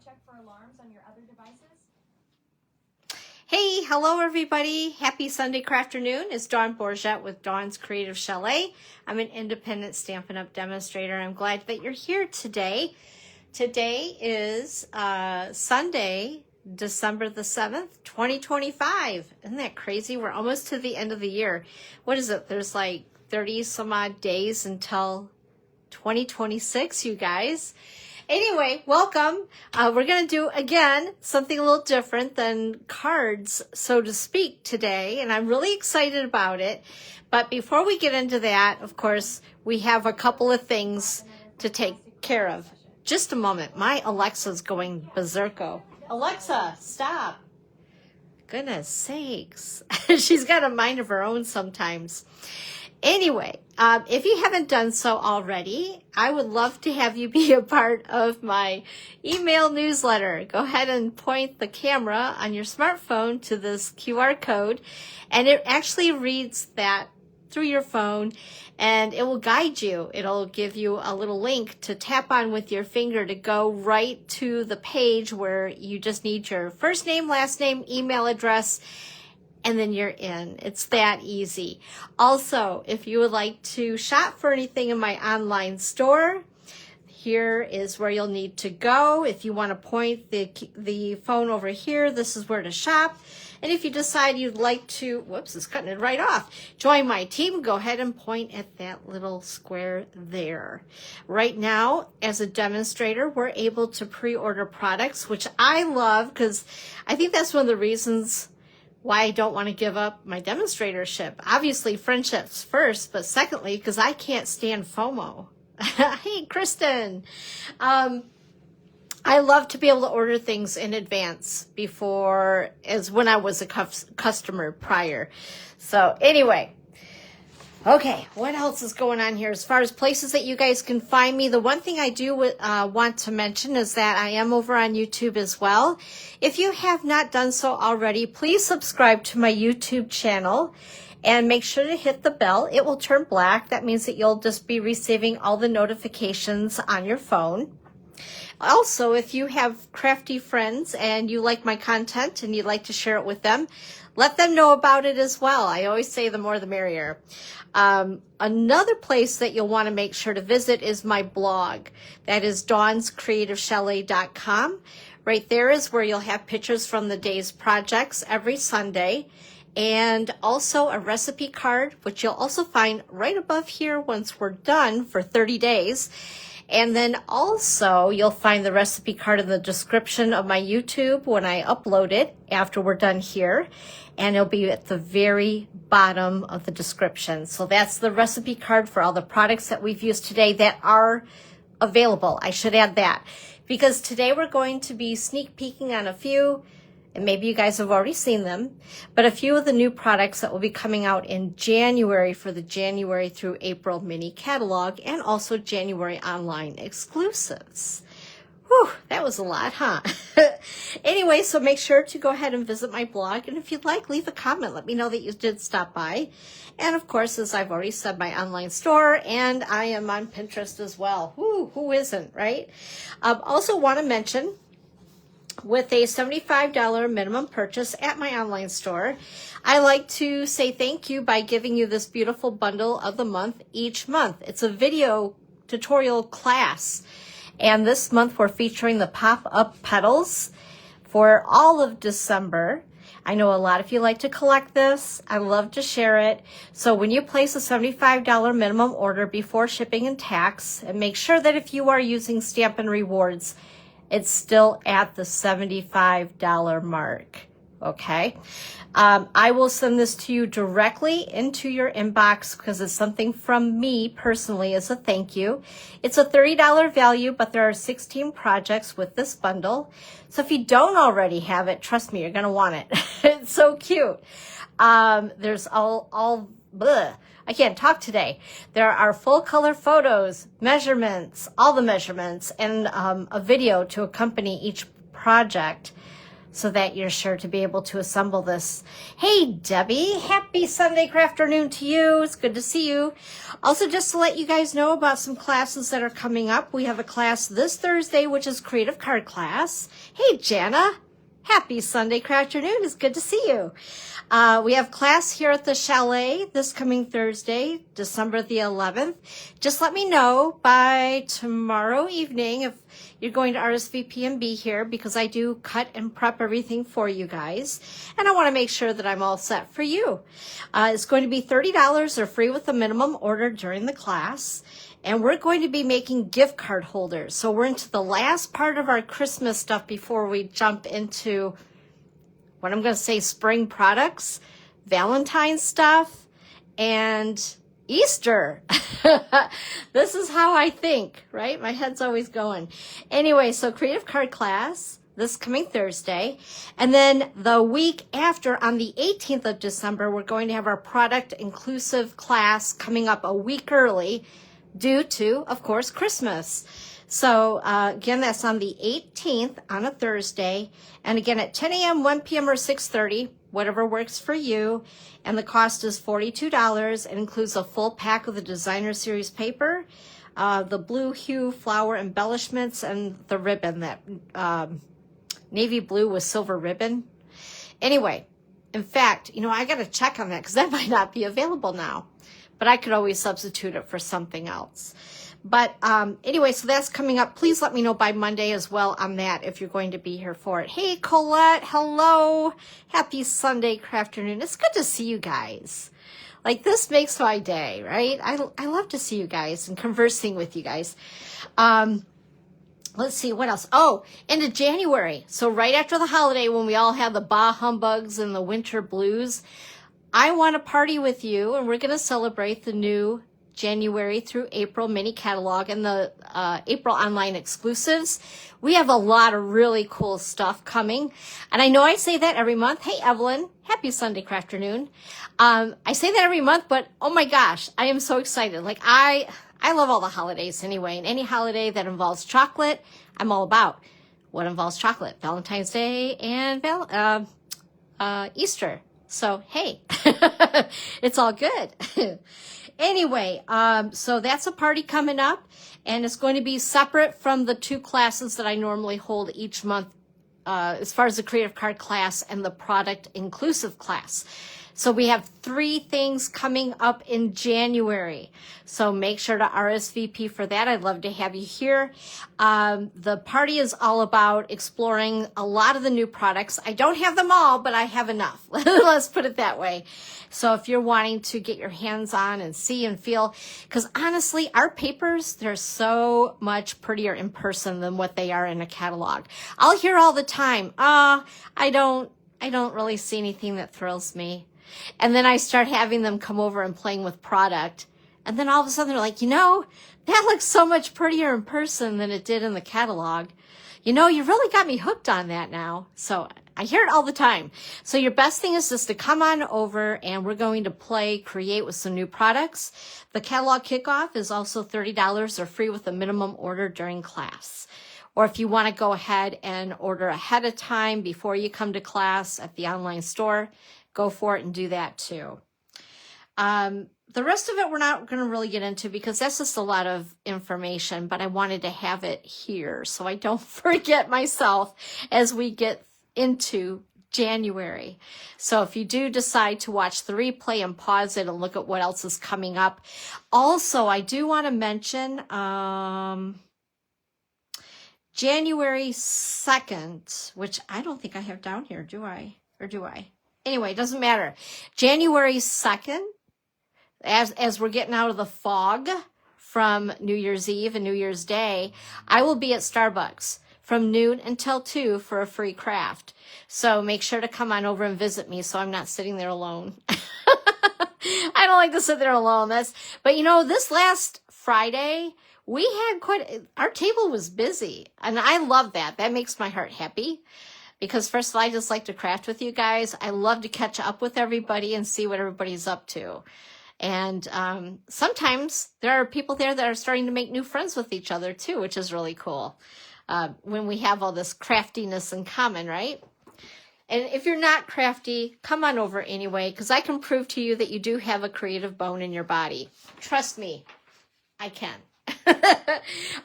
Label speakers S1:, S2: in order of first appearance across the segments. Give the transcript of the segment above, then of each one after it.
S1: check for alarms on your other devices?
S2: Hey, hello everybody. Happy Sunday afternoon. It's Dawn Bourget with Dawn's Creative Chalet. I'm an independent Stampin' Up! Demonstrator. I'm glad that you're here today. Today is Sunday, December the 7th, 2025. Isn't that crazy? We're almost to the end of the year. What is it? There's like 30 some odd days until 2026, you guys. Anyway, welcome. We're going to do, again, something a little different than cards, so to speak, today, and I'm really excited about it. But before we get into that, of course, we have a couple of things to take care of. Just a moment. My Alexa's going berserko. Alexa, stop. Goodness sakes. She's got a mind of her own sometimes. Anyway, if you haven't done so already, I would love to have you be a part of my email newsletter. Go ahead and point the camera on your smartphone to this QR code, and it actually reads that through your phone, and it will guide you. It'll give you a little link to tap on with your finger to go right to the page where you just need your first name, last name, email address, and then you're in. It's that easy. Also, if you would like to shop for anything in my online store, here is where you'll need to go. If you want to point the phone over here, this is where to shop. And if you decide you'd like to, whoops, it's cutting it right off, join my team, go ahead and point at that little square there. Right now, as a demonstrator, we're able to pre-order products, which I love because I think that's one of the reasons why I don't want to give up my demonstratorship. Obviously, friendships first, but secondly, because I can't stand FOMO. Hey, Kristen. I love to be able to order things in advance before, as when I was a customer prior. So anyway, okay, what else is going on here? As far as places that you guys can find me, the one thing I do want to mention is that I am over on YouTube as well. If you have not done so already, please subscribe to my YouTube channel and make sure to hit the bell. It will turn black. That means that you'll just be receiving all the notifications on your phone. Also, if you have crafty friends and you like my content and you'd like to share it with them, let them know about it as well. I always say the more the merrier. Another place that you'll want to make sure to visit is my blog. That is dawnscreativechalet.com. Right there is where you'll have pictures from the day's projects every Sunday, and also a recipe card, which you'll also find right above here once we're done for 30 days. And then also you'll find the recipe card in the description of my YouTube when I upload it after we're done here. And it'll be at the very bottom of the description. So that's the recipe card for all the products that we've used today that are available. I should add that, because today we're going to be sneak peeking on a few, and maybe you guys have already seen them, but a few of the new products that will be coming out in January for the January through April mini catalog, and also January online exclusives. Whew, that was a lot, huh? Anyway, so make sure to go ahead and visit my blog, and if you'd like, leave a comment. Let me know that you did stop by. And of course, as I've already said, my online store, and I am on Pinterest as well. Who isn't, right? Also want to mention, with a $75 minimum purchase at my online store, I like to say thank you by giving you this beautiful bundle of the month each month. It's a video tutorial class. And this month we're featuring the pop-up petals for all of December. I know a lot of you like to collect this. I love to share it. So when you place a $75 minimum order before shipping and tax, and make sure that if you are using Stampin' Rewards, it's still at the $75 mark, okay? I will send this to you directly into your inbox because it's something from me personally as a thank you. It's a $30 value, but there are 16 projects with this bundle. So if you don't already have it, trust me, you're going to want it. It's so cute. There's all bleh. I can't talk today. There are full color photos, measurements, all the measurements, and a video to accompany each project. so that you're sure to be able to assemble this. Hey, Debbie, happy Sunday afternoon to you. It's good to see you. Also, just to let you guys know about some classes that are coming up, we have a class this Thursday, which is Creative Card class. Hey, Jana, happy Sunday afternoon. It's good to see you. We have class here at the Chalet this coming Thursday, December the 11th. Just let me know by tomorrow evening if you're going to RSVP and be here, because I do cut and prep everything for you guys. And I want to make sure that I'm all set for you. It's going to be $30 or free with a minimum order during the class. And we're going to be making gift card holders. So we're into the last part of our Christmas stuff before we jump into what I'm going to say spring products, Valentine's stuff, and Easter. This is how I think, right? My head's always going. Anyway, so Creative Card class this coming Thursday. And then the week after, on the 18th of December, we're going to have our product inclusive class coming up a week early due to, of course, Christmas. So again, that's on the 18th on a Thursday. And again, at 10 a.m., 1 p.m., or 6:30, whatever works for you. And the cost is $42. It includes a full pack of the Designer Series paper, the blue hue flower embellishments, and the ribbon, that navy blue with silver ribbon. Anyway, in fact, I got to check on that because that might not be available now. But I could always substitute it for something else. But anyway, so that's coming up. Please let me know by Monday as well on that if you're going to be here for it. Hey, Colette, hello. Happy Sunday afternoon. It's good to see you guys. Like, this makes my day, right? I love to see you guys and conversing with you guys. Let's see, what else? Oh, into January. So right after the holiday, when we all have the bah humbugs and the winter blues, I want to party with you, and we're going to celebrate the new January through April mini catalog and the April online exclusives. We have a lot of really cool stuff coming. And I know I say that every month. Hey, Evelyn, happy Sunday afternoon. I say that every month, but oh my gosh, I am so excited. Like, I love all the holidays anyway, and any holiday that involves chocolate, I'm all about. What involves chocolate? Valentine's Day and Easter. So, hey, it's all good. Anyway, so that's a party coming up, and it's going to be separate from the two classes that I normally hold each month, as far as the Creative Card class and the product inclusive class. So we have 3 things coming up in January. So make sure to RSVP for that. I'd love to have you here. The party is all about exploring a lot of the new products. I don't have them all, but I have enough. Let's put it that way. So if you're wanting to get your hands on and see and feel, because honestly, our papers, they're so much prettier in person than what they are in a catalog. I'll hear all the time, I don't really see anything that thrills me. And then I start having them come over and playing with product. And then all of a sudden they're like, that looks so much prettier in person than it did in the catalog. You really got me hooked on that now. So I hear it all the time. So your best thing is just to come on over, and we're going to create with some new products. The catalog kickoff is also $30 or free with a minimum order during class. Or if you want to go ahead and order ahead of time before you come to class at the online store, go for it and do that too. The rest of it we're not going to really get into because that's just a lot of information, but I wanted to have it here so I don't forget myself as we get into January. So if you do decide to watch the replay and pause it and look at what else is coming up. Also, I do want to mention January 2nd, which I don't think I have down here, do I? Or do I? Anyway, it doesn't matter. January 2nd, as we're getting out of the fog from New Year's Eve and New Year's Day, I will be at Starbucks from noon until 2 for a free craft. So make sure to come on over and visit me so I'm not sitting there alone. I don't like to sit there alone. But this last Friday, our table was busy, and I love that. That makes my heart happy. Because first of all, I just like to craft with you guys. I love to catch up with everybody and see what everybody's up to. And sometimes there are people there that are starting to make new friends with each other too, which is really cool. When we have all this craftiness in common, right? And if you're not crafty, come on over anyway, because I can prove to you that you do have a creative bone in your body. Trust me, I can.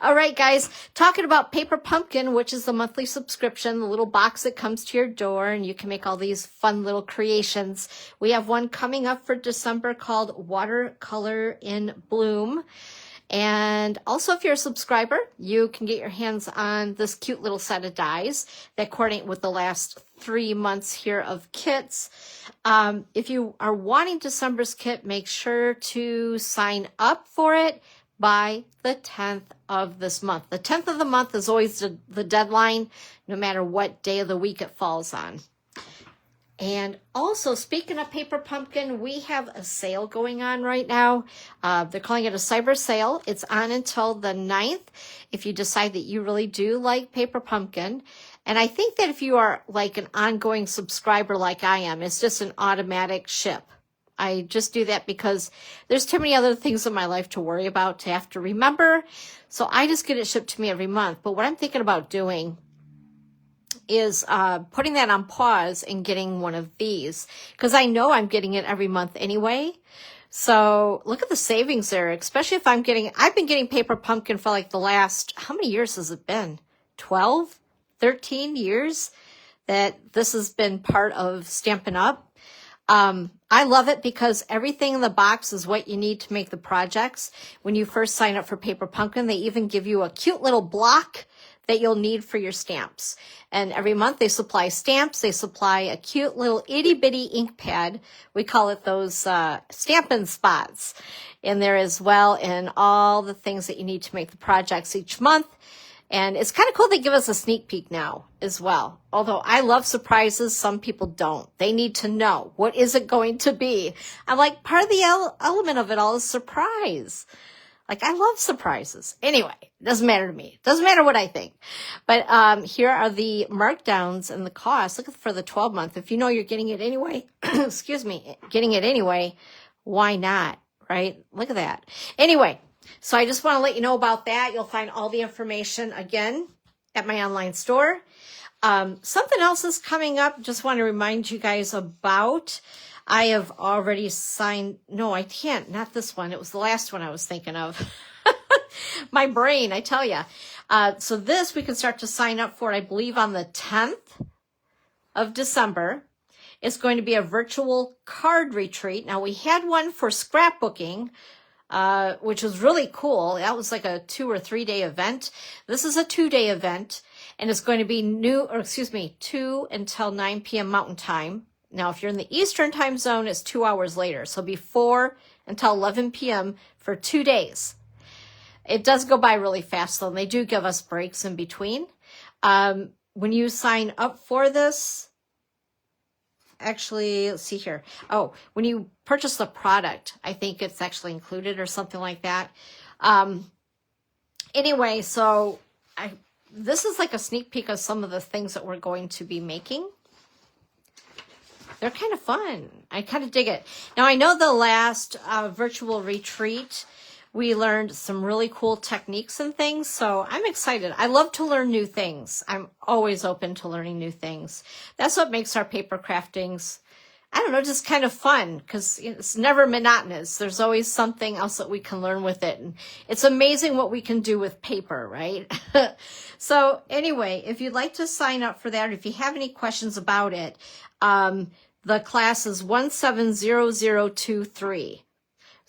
S2: All right, guys, talking about Paper Pumpkin, which is the monthly subscription, the little box that comes to your door, and you can make all these fun little creations. We have one coming up for December called Watercolor in Bloom. And also, if you're a subscriber, you can get your hands on this cute little set of dies that coordinate with the last 3 months here of kits. If you are wanting December's kit, make sure to sign up for it by the 10th of this month. The 10th of the month is always the deadline, no matter what day of the week it falls on. And also, speaking of Paper Pumpkin, we have a sale going on right now. They're calling it a cyber sale. It's on until the 9th if you decide that you really do like Paper Pumpkin. And I think that if you are like an ongoing subscriber like I am, it's just an automatic ship. I just do that because there's too many other things in my life to worry about to have to remember. So I just get it shipped to me every month. But what I'm thinking about doing is putting that on pause and getting one of these, because I know I'm getting it every month anyway. So look at the savings there, especially if I've been getting Paper Pumpkin for like the last, how many years has it been? 12, 13 years that this has been part of Stampin' Up. I love it because everything in the box is what you need to make the projects. When you first sign up for Paper Pumpkin, they even give you a cute little block that you'll need for your stamps. And every month they supply stamps. They supply a cute little itty bitty ink pad. We call it those Stampin' spots in there as well, and all the things that you need to make the projects each month. And it's kind of cool they give us a sneak peek now as well. Although I love surprises, some people don't. They need to know, what is it going to be? I'm like, part of the element of it all is surprise. Like, I love surprises. Anyway, doesn't matter to me. Doesn't matter what I think. But here are the markdowns and the cost. Look for the 12-month. If you know you're getting it anyway, excuse me, getting it anyway, why not, right? Look at that. Anyway, so I just want to let you know about that. You'll find all the information, again, at my online store. Something else is coming up. Just want to remind you guys about. I have already signed. No, I can't. Not this one. It was the last one I was thinking of. My brain, I tell you. So this we can start to sign up for, I believe, on the 10th of December. It's going to be a virtual card retreat. Now, we had one for scrapbooking, which was really cool. That was like a 2 or 3 day event. This is a 2-day event, and it's going to be 2 until 9 p.m. Mountain Time. Now, if you're in the Eastern time zone, it's 2 hours later. So before until 11 p.m. for 2 days. It does go by really fast, though, and they do give us breaks in between. When you sign up for this, actually, let's see here. Oh, when you purchase the product, I think it's actually included or something like that. Anyway, so this is like a sneak peek of some of the things that we're going to be making. They're kind of fun. I kind of dig it. Now, I know the last virtual retreat, we learned some really cool techniques and things, so I'm excited. I love to learn new things. I'm always open to learning new things. That's what makes our paper craftings, I don't know, just kind of fun, because it's never monotonous. There's always something else that we can learn with it. And it's amazing what we can do with paper, right? So anyway, if you'd like to sign up for that, or if you have any questions about it, the class is 170023.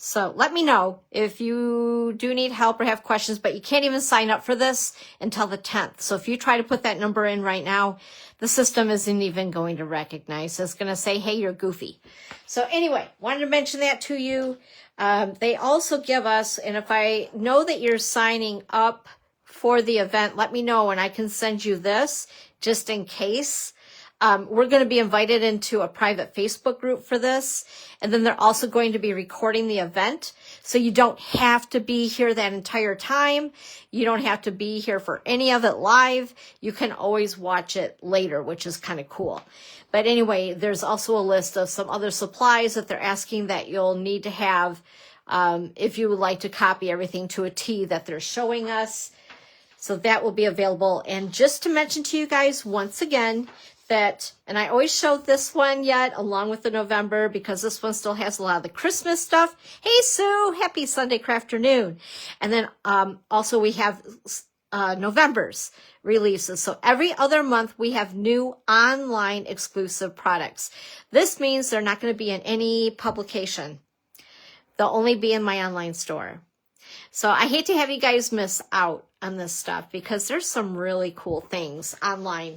S2: So let me know if you do need help or have questions, but you can't even sign up for this until the 10th. So if you try to put that number in right now, the system isn't even going to recognize. It's going to say, hey, you're goofy. So anyway, wanted to mention that to you. They also give us, and if I know that you're signing up for the event, let me know and I can send you this just in case. We're going to be invited into a private Facebook group for this. And then they're also going to be recording the event. So you don't have to be here that entire time. You don't have to be here for any of it live. You can always watch it later, which is kind of cool. But anyway, there's also a list of some other supplies that they're asking that you'll need to have if you would like to copy everything to a T that they're showing us. So that will be available. And just to mention to you guys once again, that, and I always show this one yet along with the November because this one still has a lot of the Christmas stuff. Hey Sue, happy Sunday afternoon. And then also we have November's releases. So every other month we have new online exclusive products. This means they're not going to be in any publication. They'll only be in my online store. So I hate to have you guys miss out on this stuff because there's some really cool things online.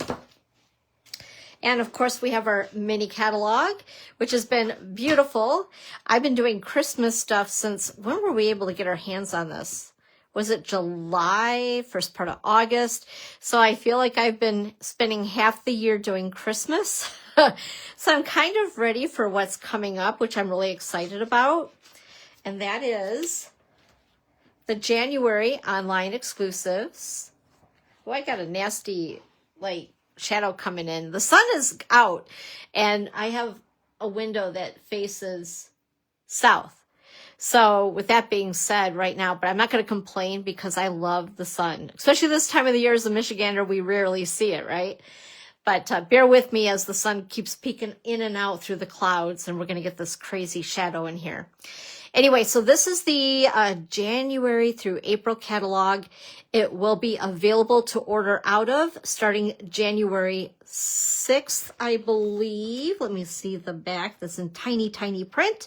S2: And of course we have our mini catalog, which has been beautiful. I've been doing Christmas stuff since, when were we able to get our hands on this? Was it July, first part of August? So I feel like I've been spending half the year doing Christmas. So I'm kind of ready for what's coming up, which I'm really excited about. And that is the January online exclusives. Oh, I got a nasty, shadow coming in. The sun is out, and I have a window that faces south. So with that being said right now, but I'm not going to complain because I love the sun, especially this time of the year as a Michigander, we rarely see it, right? But bear with me as the sun keeps peeking in and out through the clouds, and we're going to get this crazy shadow in here. Anyway, so this is the January through April catalog. It will be available to order out of starting January 6th, I believe. Let me see the back. That's in tiny, tiny print.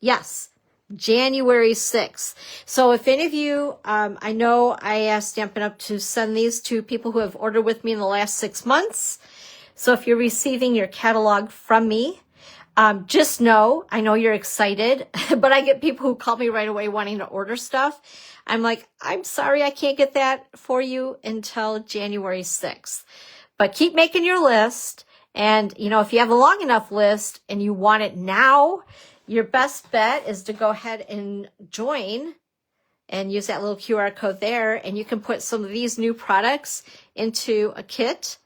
S2: Yes, January 6th. So if any of you, I know I asked Stampin' Up! To send these to people who have ordered with me in the last 6 months. So if you're receiving your catalog from me, just know, I know you're excited, but I get people who call me right away wanting to order stuff. I'm like, I'm sorry, I can't get that for you until January 6th. But keep making your list. And, if you have a long enough list and you want it now, your best bet is to go ahead and join and use that little QR code there. And you can put some of these new products into a kit,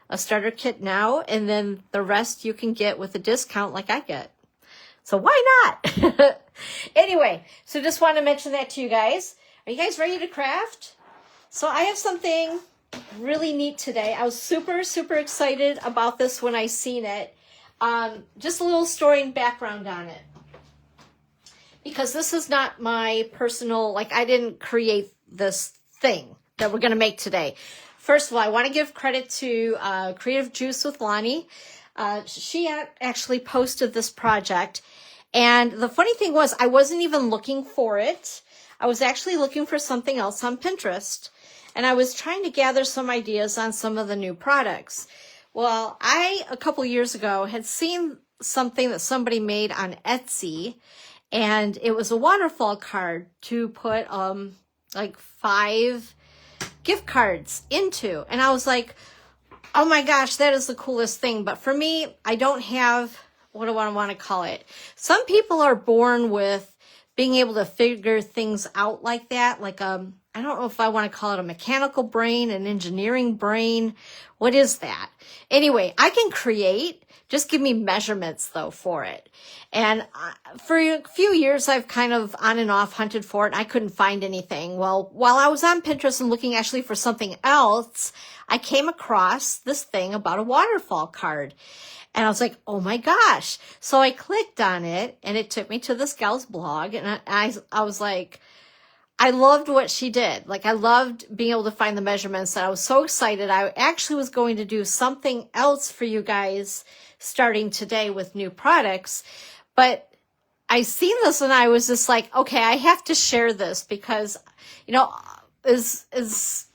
S2: a starter kit now, and then the rest you can get with a discount like I get. So why not? Anyway, so just want to mention that to you guys. Are you guys ready to craft? So I have something really neat today. I was super, super excited about this when I seen it. Just a little story and background on it. Because this is not my personal, I didn't create this thing that we're going to make today. First of all, I want to give credit to Creative Juice with Lonnie. She actually posted this project. And the funny thing was, I wasn't even looking for it. I was actually looking for something else on Pinterest. And I was trying to gather some ideas on some of the new products. Well, a couple years ago, had seen something that somebody made on Etsy. And it was a waterfall card to put 5 gift cards into. And I was like, oh my gosh, that is the coolest thing. But for me, I don't have, what do I want to call it? Some people are born with being able to figure things out like that. I don't know if I want to call it a mechanical brain, an engineering brain. What is that? Anyway, I can create. Just give me measurements, though, for it. And for a few years, I've kind of on and off hunted for it, and I couldn't find anything. Well, while I was on Pinterest and looking actually for something else, I came across this thing about a waterfall card. And I was like, oh my gosh. So I clicked on it, and it took me to this gal's blog, and I was like, I loved what she did. I loved being able to find the measurements, and I was so excited. I actually was going to do something else for you guys starting today with new products. But I seen this and I was just like, okay, I have to share this because, as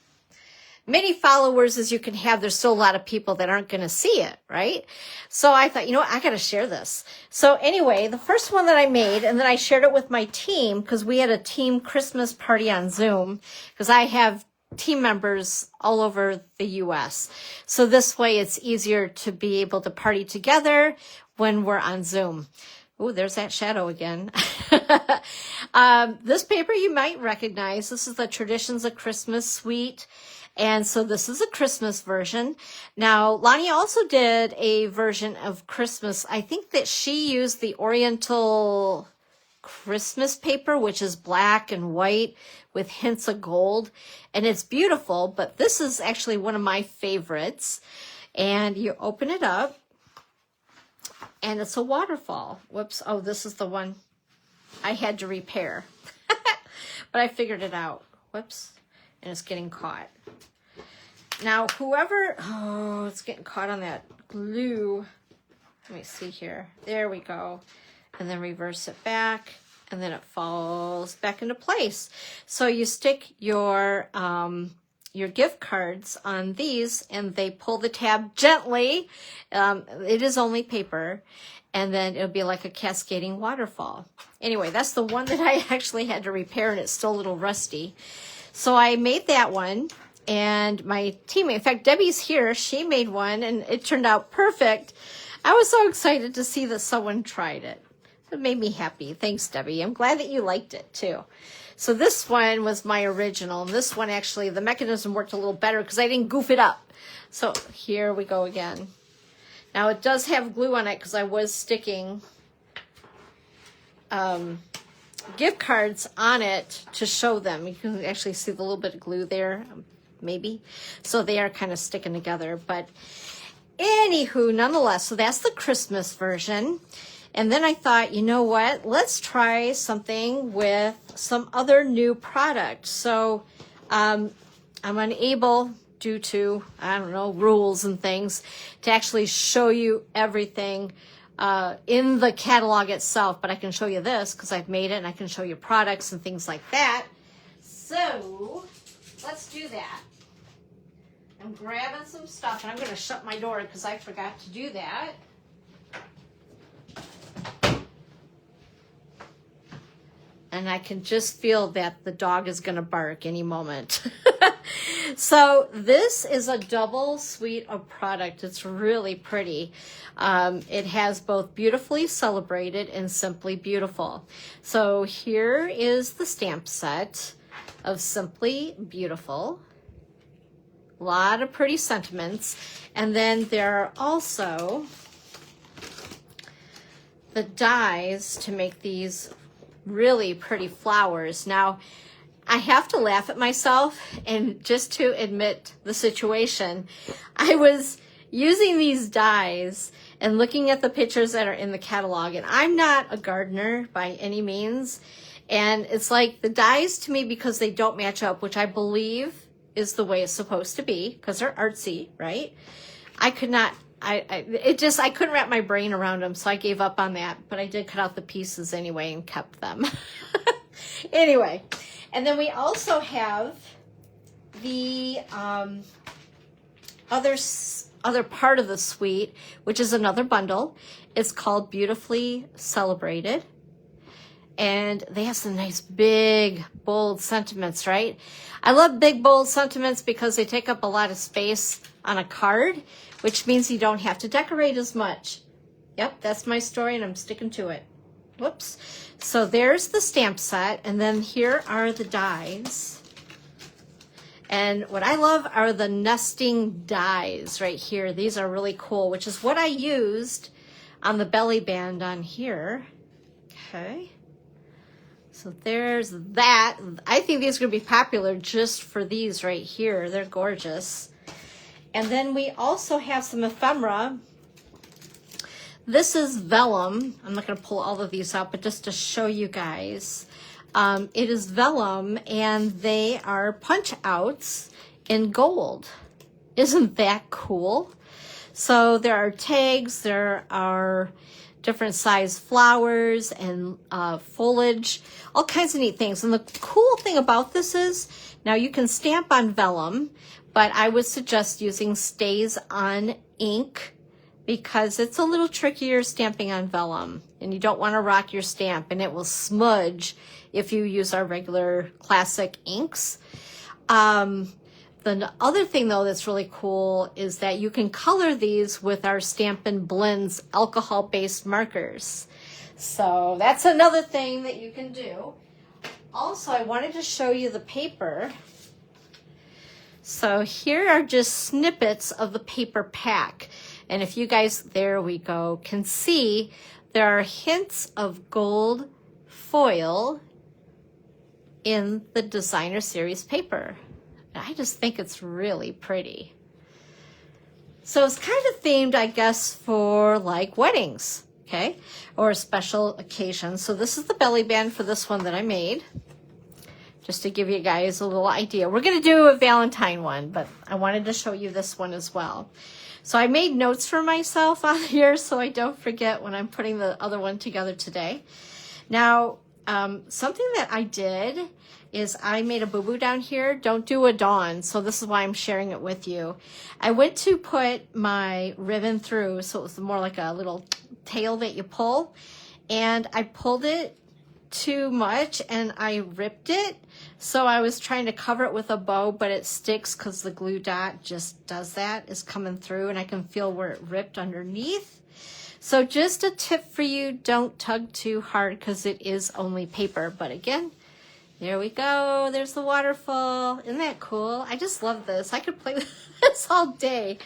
S2: many followers as you can have, there's still a lot of people that aren't going to see it, right? So I thought, I got to share this. So anyway, the first one that I made, and then I shared it with my team because we had a team Christmas party on Zoom because I have team members all over the U.S. So this way it's easier to be able to party together when we're on Zoom. Oh, there's that shadow again. This paper you might recognize. This is the Traditions of Christmas Suite. And so this is a Christmas version. Now, Lonnie also did a version of Christmas. I think that she used the Oriental Christmas paper, which is black and white with hints of gold. And it's beautiful, but this is actually one of my favorites. And you open it up, and it's a waterfall. Whoops. Oh, this is the one I had to repair. But I figured it out. Whoops. And it's getting caught. Now, oh, it's getting caught on that glue. Let me see here. There we go. And then reverse it back, and then it falls back into place. So you stick your gift cards on these, and they pull the tab gently. It is only paper, and then it'll be like a cascading waterfall. Anyway, that's the one that I actually had to repair, and it's still a little rusty. So I made that one, and my teammate, in fact, Debbie's here, she made one, and it turned out perfect. I was so excited to see that someone tried it. It made me happy. Thanks, Debbie. I'm glad that you liked it, too. So this one was my original. And this one, actually, the mechanism worked a little better because I didn't goof it up. So here we go again. Now, it does have glue on it because I was sticking gift cards on it to show them. You can actually see the little bit of glue there, maybe. So they are kind of sticking together. But anywho, nonetheless, so that's the Christmas version. And then I thought, you know what? Let's try something with some other new product. So I'm unable, due to, I don't know, rules and things, to actually show you everything in the catalog itself. But I can show you this because I've made it, and I can show you products and things like that. So let's do that. I'm grabbing some stuff, and I'm going to shut my door because I forgot to do that. And I can just feel that the dog is going to bark any moment. So this is a double suite of product. It's really pretty. It has both Beautifully Celebrated and Simply Beautiful. So here is the stamp set of Simply Beautiful. A lot of pretty sentiments. And then there are also the dies to make these really pretty flowers. Now, I have to laugh at myself, and just to admit the situation, I was using these dies and looking at the pictures that are in the catalog, and I'm not a gardener by any means, and it's like the dies to me, because they don't match up, which I believe is the way it's supposed to be, because they're artsy, right? I could not, I couldn't wrap my brain around them, so I gave up on that. But I did cut out the pieces anyway and kept them. Anyway, and then we also have the other part of the suite, which is another bundle. It's called Beautifully Celebrated. And they have some nice big, bold sentiments, right? I love big, bold sentiments because they take up a lot of space on a card, which means you don't have to decorate as much. Yep, that's my story, and I'm sticking to it. Whoops. So there's the stamp set, and then here are the dies. And what I love are the nesting dies right here. These are really cool, which is what I used on the belly band on here. Okay. So there's that. I think these are going to be popular just for these right here. They're gorgeous. And then we also have some ephemera. This is vellum. I'm not going to pull all of these out, but just to show you guys. It is vellum, and they are punch outs in gold. Isn't that cool? So there are tags, there are different size flowers and foliage, all kinds of neat things. And the cool thing about this is, now you can stamp on vellum, but I would suggest using Stays On ink, because it's a little trickier stamping on vellum, and you don't want to rock your stamp, and it will smudge if you use our regular classic inks. The other thing, though, that's really cool is that you can color these with our Stampin' Blends alcohol-based markers. So that's another thing that you can do. Also, I wanted to show you the paper. So here are just snippets of the paper pack. And if you guys, there we go, can see, there are hints of gold foil in the Designer Series paper. I just think it's really pretty. So it's kind of themed, I guess, for like weddings, okay, or special occasions. So this is the belly band for this one that I made, just to give you guys a little idea. We're going to do a Valentine one, but I wanted to show you this one as well. So I made notes for myself on here so I don't forget when I'm putting the other one together today. Now, something that I did is I made a boo-boo down here. Don't do a dawn, so this is why I'm sharing it with you. I went to put my ribbon through, so it was more like a little tail that you pull, and I pulled it too much and I ripped it. So I was trying to cover it with a bow, but it sticks because the glue dot just does that, is coming through, and I can feel where it ripped underneath. So just a tip for you, don't tug too hard because it is only paper. But again, there we go. There's the waterfall. Isn't that cool? I just love this. I could play with this all day.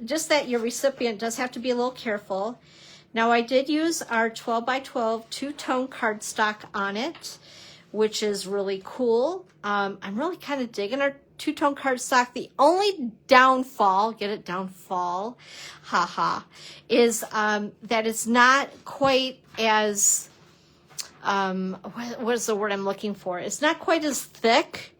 S2: Just that your recipient does have to be a little careful. Now I did use our 12 by 12 two-tone cardstock on it, which is really cool. I'm really kind of digging our two-tone cardstock. The only downfall, get it, downfall, haha, is that it's not quite as, what is the word I'm looking for? It's not quite as thick.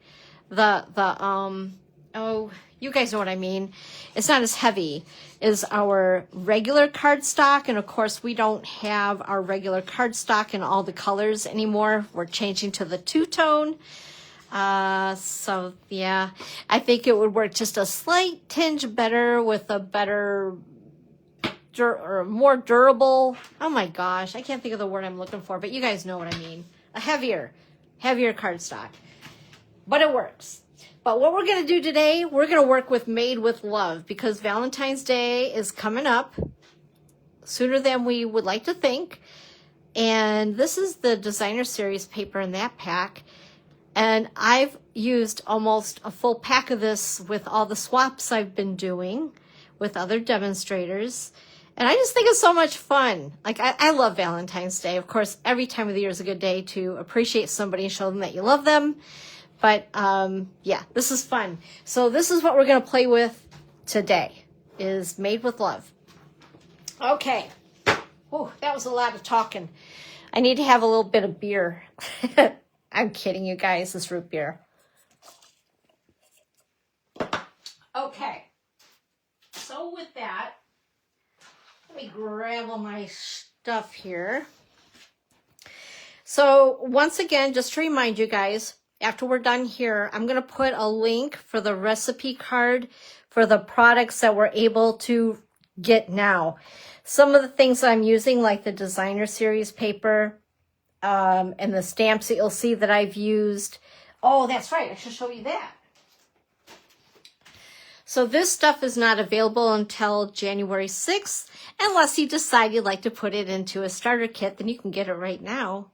S2: Oh, you guys know what I mean. It's not as heavy as our regular cardstock. And of course, we don't have our regular cardstock in all the colors anymore. We're changing to the two-tone. So yeah, I think it would work just a slight tinge better with a better or more durable. Oh my gosh, I can't think of the word I'm looking for, but you guys know what I mean. A heavier cardstock, but it works. But what we're going to do today, we're going to work with Made with Love, because Valentine's Day is coming up sooner than we would like to think. And this is the designer series paper in that pack. And I've used almost a full pack of this with all the swaps I've been doing with other demonstrators. And I just think it's so much fun. Like, I love Valentine's Day. Of course, every time of the year is a good day to appreciate somebody and show them that you love them. But yeah, this is fun. So this is what we're going to play with today, is Made with Love. Okay. Oh, that was a lot of talking. I need to have a little bit of beer. I'm kidding you guys, this root beer. Okay. So with that, let me grab all my stuff here. So once again, just to remind you guys, after we're done here, I'm going to put a link for the recipe card for the products that we're able to get now. Some of the things that I'm using, like the designer series paper, and the stamps that you'll see that I've used. Oh, that's right. I should show you that. So this stuff is not available until January 6th, unless you decide you'd like to put it into a starter kit, then you can get it right now.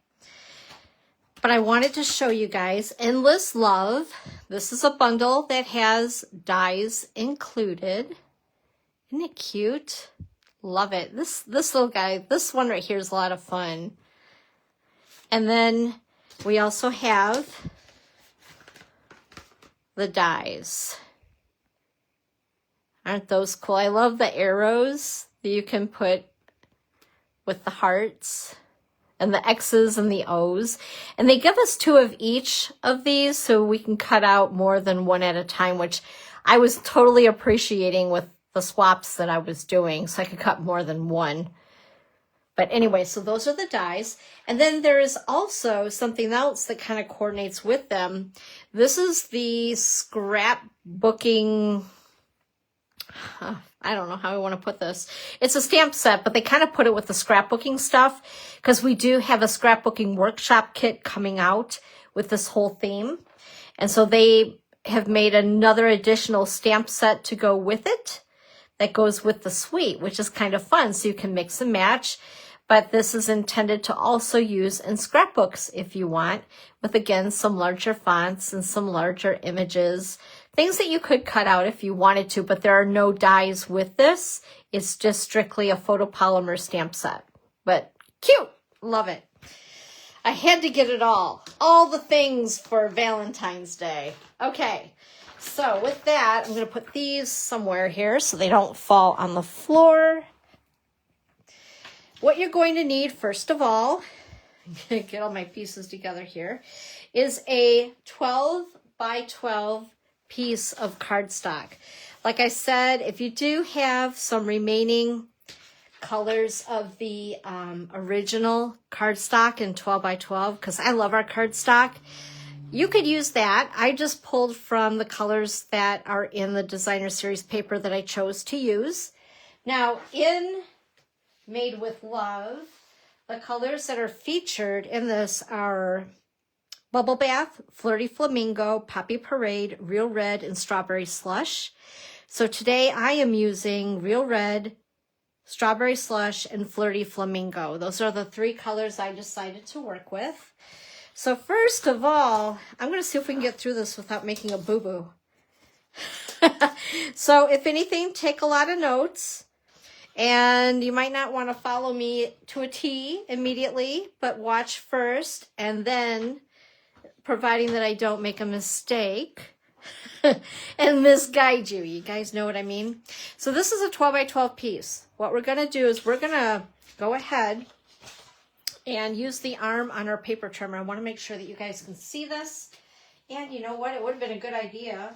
S2: But I wanted to show you guys Endless Love. This is a bundle that has dies included. Isn't it cute? Love it. This little guy, this one right here is a lot of fun. And then we also have the dies. Aren't those cool? I love the arrows that you can put with the hearts and the X's and the O's. And they give us 2 of each of these so we can cut out more than one at a time, which I was totally appreciating with the swaps that I was doing, so I could cut more than one. But anyway, so those are the dies. And then there is also something else that kind of coordinates with them. This is the scrapbooking, I don't know how I want to put this. It's a stamp set, but they kind of put it with the scrapbooking stuff because we do have a scrapbooking workshop kit coming out with this whole theme. And so they have made another additional stamp set to go with it that goes with the suite, which is kind of fun. So you can mix and match. But this is intended to also use in scrapbooks if you want, with, again, some larger fonts and some larger images. Things that you could cut out if you wanted to, but there are no dies with this. It's just strictly a photopolymer stamp set. But cute. Love it. I had to get it all the things for Valentine's Day. Okay, So with that, I'm going to put these somewhere here so they don't fall on the floor. What you're going to need, first of all, I'm going to get all my pieces together here, is a 12 by 12 piece of cardstock. Like I said, if you do have some remaining colors of the original cardstock in 12 by 12, because I love our cardstock, you could use that. I just pulled from the colors that are in the designer series paper that I chose to use. Now, in Made with Love, the colors that are featured in this are Bubble Bath, Flirty Flamingo, Poppy Parade, Real Red, and Strawberry Slush. So today I am using Real Red, Strawberry Slush, and Flirty Flamingo. Those are the three colors I decided to work with. So first of all, I'm going to see if we can get through this without making a boo-boo. So if anything, take a lot of notes. And you might not want to follow me to a T immediately, but watch first, and then, providing that I don't make a mistake and misguide you. You guys know what I mean? So this is a 12 by 12 piece. What we're going to do is we're going to go ahead and use the arm on our paper trimmer. I want to make sure that you guys can see this. And you know what? It would have been a good idea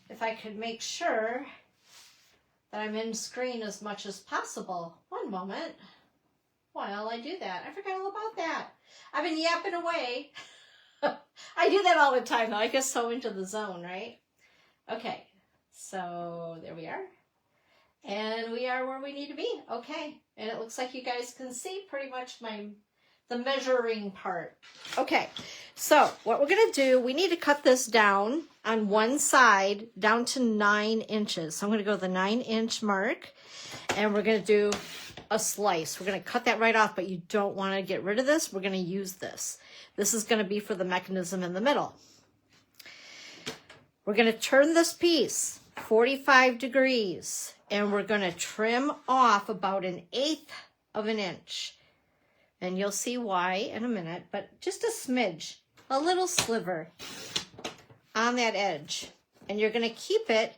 S2: if I could make sure that I'm in screen as much as possible. One moment while I do that. I forgot all about that. I've been yapping away. I do that all the time though. I get so into the zone, right? Okay, so there we are. And we are where we need to be. Okay, and it looks like you guys can see pretty much the measuring part. Okay, so what we're gonna do, we need to cut this down on one side down to 9 inches. So I'm gonna go the 9-inch mark, and we're gonna do a slice. We're gonna cut that right off, but you don't wanna get rid of this. We're gonna use this. This is gonna be for the mechanism in the middle. We're gonna turn this piece 45 degrees, and we're gonna trim off about 1/8 of an inch. And you'll see why in a minute, but just a smidge, a little sliver on that edge. And you're gonna keep it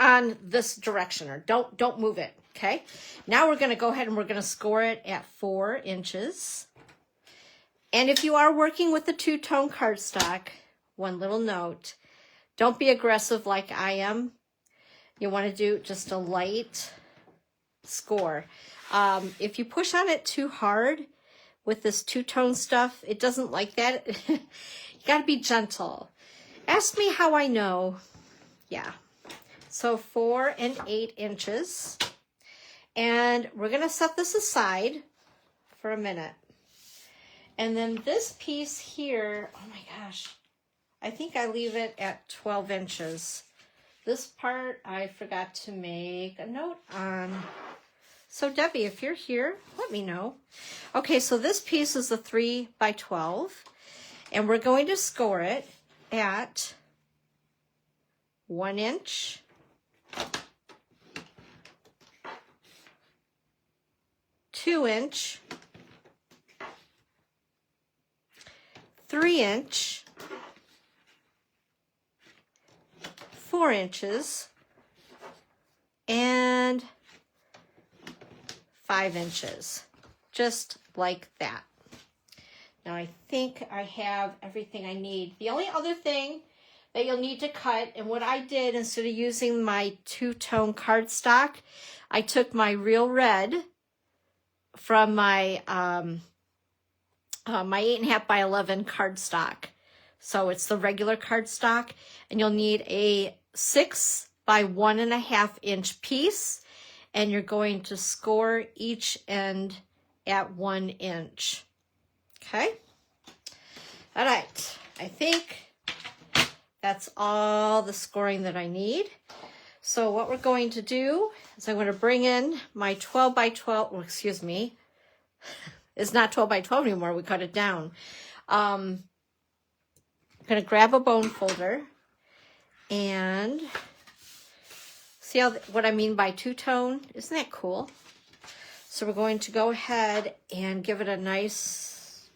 S2: on this direction, or don't move it, okay? Now we're gonna go ahead and we're gonna score it at 4 inches. And if you are working with the two-tone cardstock, one little note, don't be aggressive like I am. You wanna do just a light score. If you push on it too hard with this two-tone stuff, it doesn't like that. You gotta be gentle. Ask me how I know. Yeah. So 4 and 8 inches. And we're gonna set this aside for a minute. And then this piece here, oh my gosh, I think I leave it at 12 inches. This part I forgot to make a note on. So Debbie, if you're here, let me know. Okay, so this piece is a 3 by 12, and we're going to score it at 1 inch, 2 inch, 3 inch, 4 inches, and 5 inches, just like that. Now I think I have everything I need. The only other thing that you'll need to cut, and what I did, instead of using my two-tone cardstock, I took my Real Red from my my 8.5 by 11 cardstock. So it's the regular cardstock, and you'll need a 6 by 1.5 inch piece, and you're going to score each end at 1 inch. Okay? All right. I think that's all the scoring that I need. So what we're going to do is I'm going to bring in my 12 by 12, well, excuse me, it's not 12 by 12 anymore, we cut it down. I'm going to grab a bone folder and see what I mean by two-tone? Isn't that cool? So we're going to go ahead and give it a nice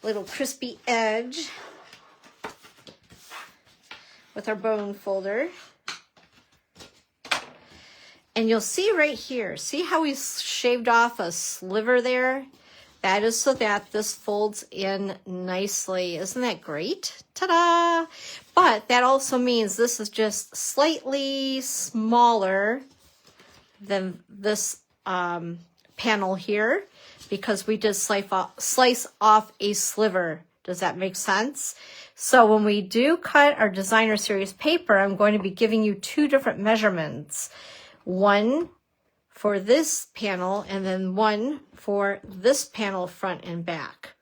S2: little crispy edge. with our bone folder. And you'll see right here, see how we shaved off a sliver there? That is so that this folds in nicely. Isn't that great? Ta-da! But that also means this is just slightly smaller than this panel here because we did slice off a sliver. Does that make sense? So when we do cut our designer series paper, I'm going to be giving you two different measurements. One for this panel and then one for this panel front and back.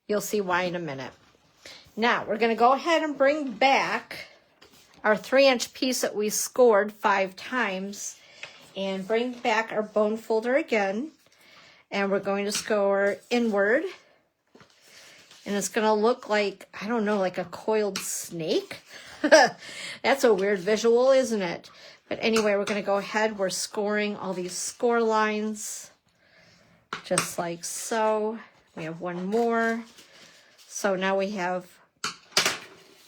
S2: You'll see why in a minute. Now we're going to go ahead and bring back our 3-inch piece that we scored 5 times and bring back our bone folder again. And we're going to score inward. And it's going to look like, I don't know, like a coiled snake. That's a weird visual, isn't it? But anyway, we're going to go ahead. We're scoring all these score lines, just like so. We have one more. So now we have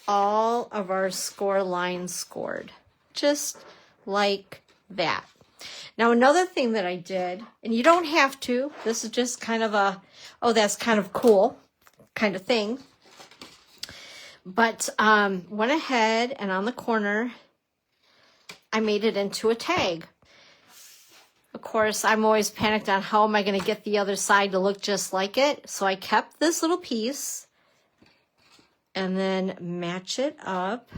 S2: all of our score lines scored, just like that. Now, another thing that I did, and you don't have to, this is just kind of a, oh, that's kind of cool kind of thing. But went ahead and on the corner, I made it into a tag. Of course, I'm always panicked on how am I going to get the other side to look just like it. So I kept this little piece and then match it up.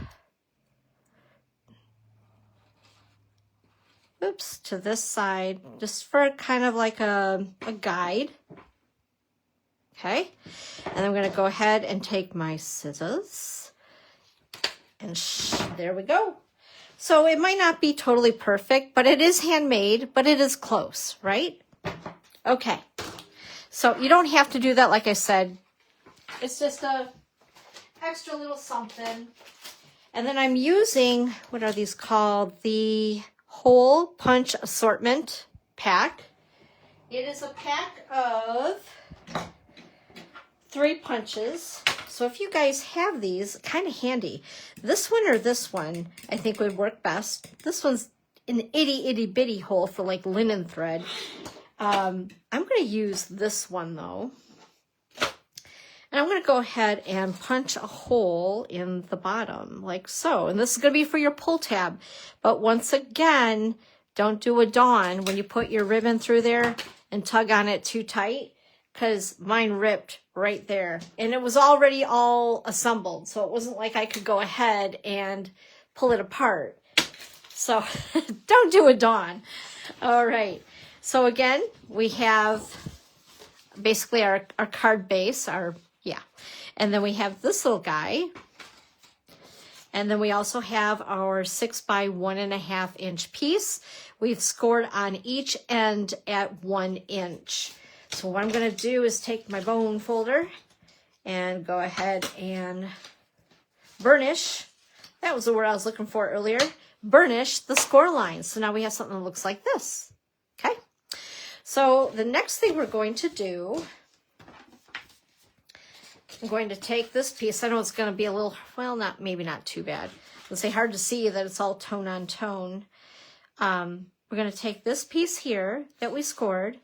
S2: Oops, to this side, just for kind of like a guide. Okay, and I'm going to go ahead and take my scissors and there we go. So it might not be totally perfect, but it is handmade, but it is close, right? Okay, so you don't have to do that, like I said. It's just a extra little something. And then I'm using, what are these called? The Hole Punch Assortment Pack. It is a pack of 3 punches. So if you guys have these, kind of handy. This one or this one, I think would work best. This one's an itty bitty hole for like linen thread. I'm going to use this one though. And I'm going to go ahead and punch a hole in the bottom like so. And this is going to be for your pull tab. But once again, don't do a dawn when you put your ribbon through there and tug on it too tight, because mine ripped right there. And it was already all assembled, so it wasn't like I could go ahead and pull it apart. So don't do a dawn. All right. So again, we have basically our card base, and then we have this little guy. And then we also have our 6 by 1.5 inch piece. We've scored on each end at 1 inch. So what I'm going to do is take my bone folder and go ahead and burnish. That was the word I was looking for earlier. Burnish the score lines. So now we have something that looks like this. Okay. So the next thing we're going to do, I'm going to take this piece. I know it's going to be a little, well, maybe not too bad. Let's say hard to see that it's all tone on tone. We're going to take this piece here that we scored,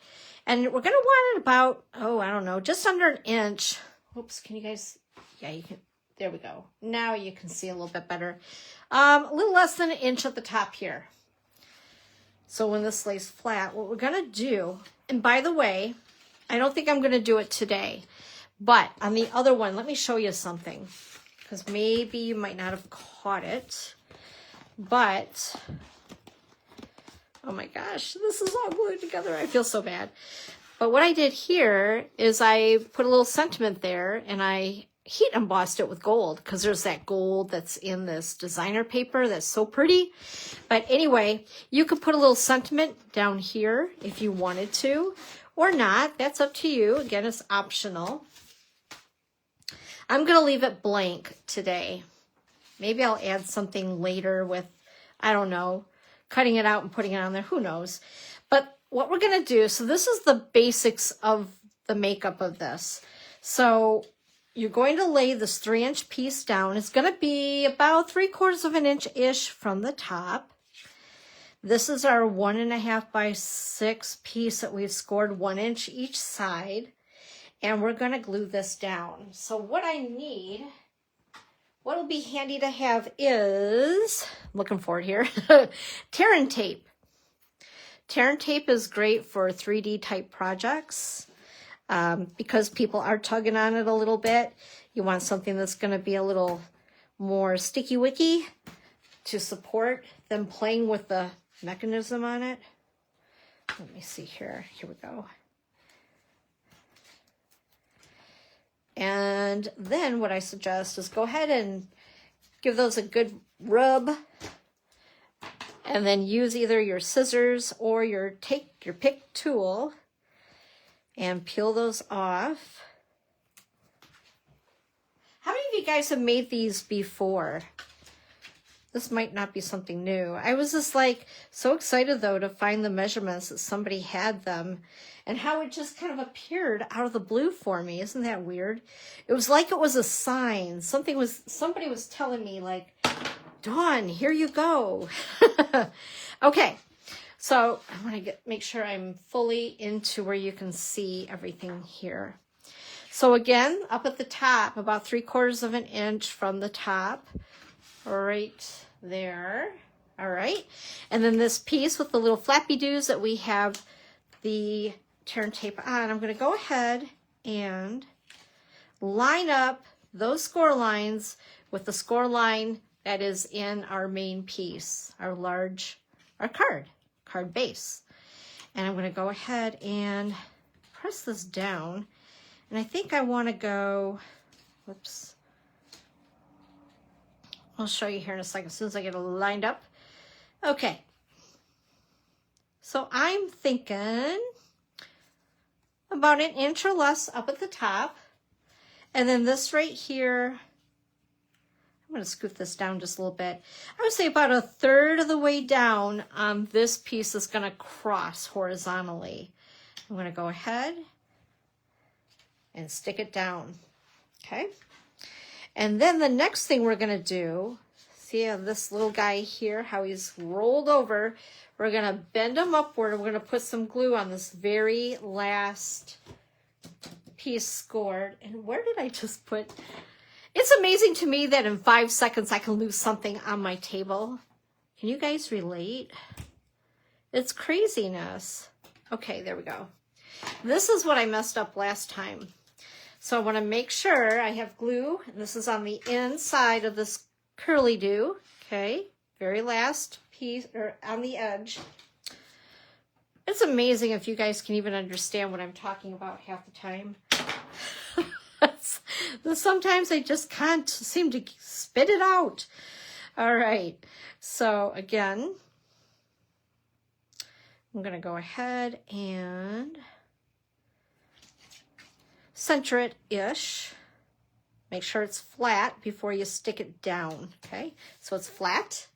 S2: and we're going to want it about, oh, I don't know, just under 1 inch. Oops, can you guys, yeah, you can, there we go. Now you can see a little bit better. A little less than 1 inch at the top here. So when this lays flat, what we're going to do, and by the way, I don't think I'm going to do it today, but on the other one, let me show you something, because maybe you might not have caught it, but oh my gosh, this is all glued together. I feel so bad. But what I did here is I put a little sentiment there and I heat embossed it with gold, because there's that gold that's in this designer paper that's so pretty. But anyway, you could put a little sentiment down here if you wanted to, or not. That's up to you. Again, it's optional. I'm going to leave it blank today. Maybe I'll add something later with, I don't know, cutting it out and putting it on there. Who knows? But what we're going to do, so this is the basics of the makeup of this. So you're going to lay this 3-inch piece down. It's going to be about 3/4 of an inch-ish from the top. This is our 1.5 by 6 piece that we've scored 1 inch each side. And we're going to glue this down. So what I need, what'll be handy to have is, looking for it here, tear and tape. Tear and tape is great for 3D type projects because people are tugging on it a little bit. You want something that's going to be a little more sticky wicky to support them playing with the mechanism on it. Let me see here. Here we go. And then what I suggest is go ahead and give those a good rub, and then use either your scissors or your pick tool and peel those off. How many of you guys have made these before? This might not be something new. I was just like so excited though to find the measurements that somebody had them and how it just kind of appeared out of the blue for me. Isn't that weird? It was like it was a sign. Somebody was telling me like, Dawn, here you go. Okay, so I want to make sure I'm fully into where you can see everything here. So again, up at the top, about 3/4 of an inch from the top, right there. All right, and then this piece with the little flappy doos that we have the tear and tape on, I'm going to go ahead and line up those score lines with the score line that is in our main piece, our card base. And I'm going to go ahead and press this down. And I think I want to go, whoops. I'll show you here in a second, as soon as I get it lined up. Okay. So I'm thinking about 1 inch or less up at the top. And then this right here, I'm going to scoot this down just a little bit. I would say about 1/3 of the way down, this piece is going to cross horizontally. I'm going to go ahead and stick it down. Okay. And then the next thing we're going to do, see this little guy here, how he's rolled over. We're going to bend him upward. We're going to put some glue on this very last piece scored. And where did I just put? It's amazing to me that in 5 seconds I can lose something on my table. Can you guys relate? It's craziness. Okay, there we go. This is what I messed up last time. So I want to make sure I have glue. And this is on the inside of this curly do. Okay, very last piece, or on the edge. It's amazing if you guys can even understand what I'm talking about half the time. Sometimes I just can't seem to spit it out. All right, so again, I'm going to go ahead and center it-ish. Make sure it's flat before you stick it down, okay? So it's flat.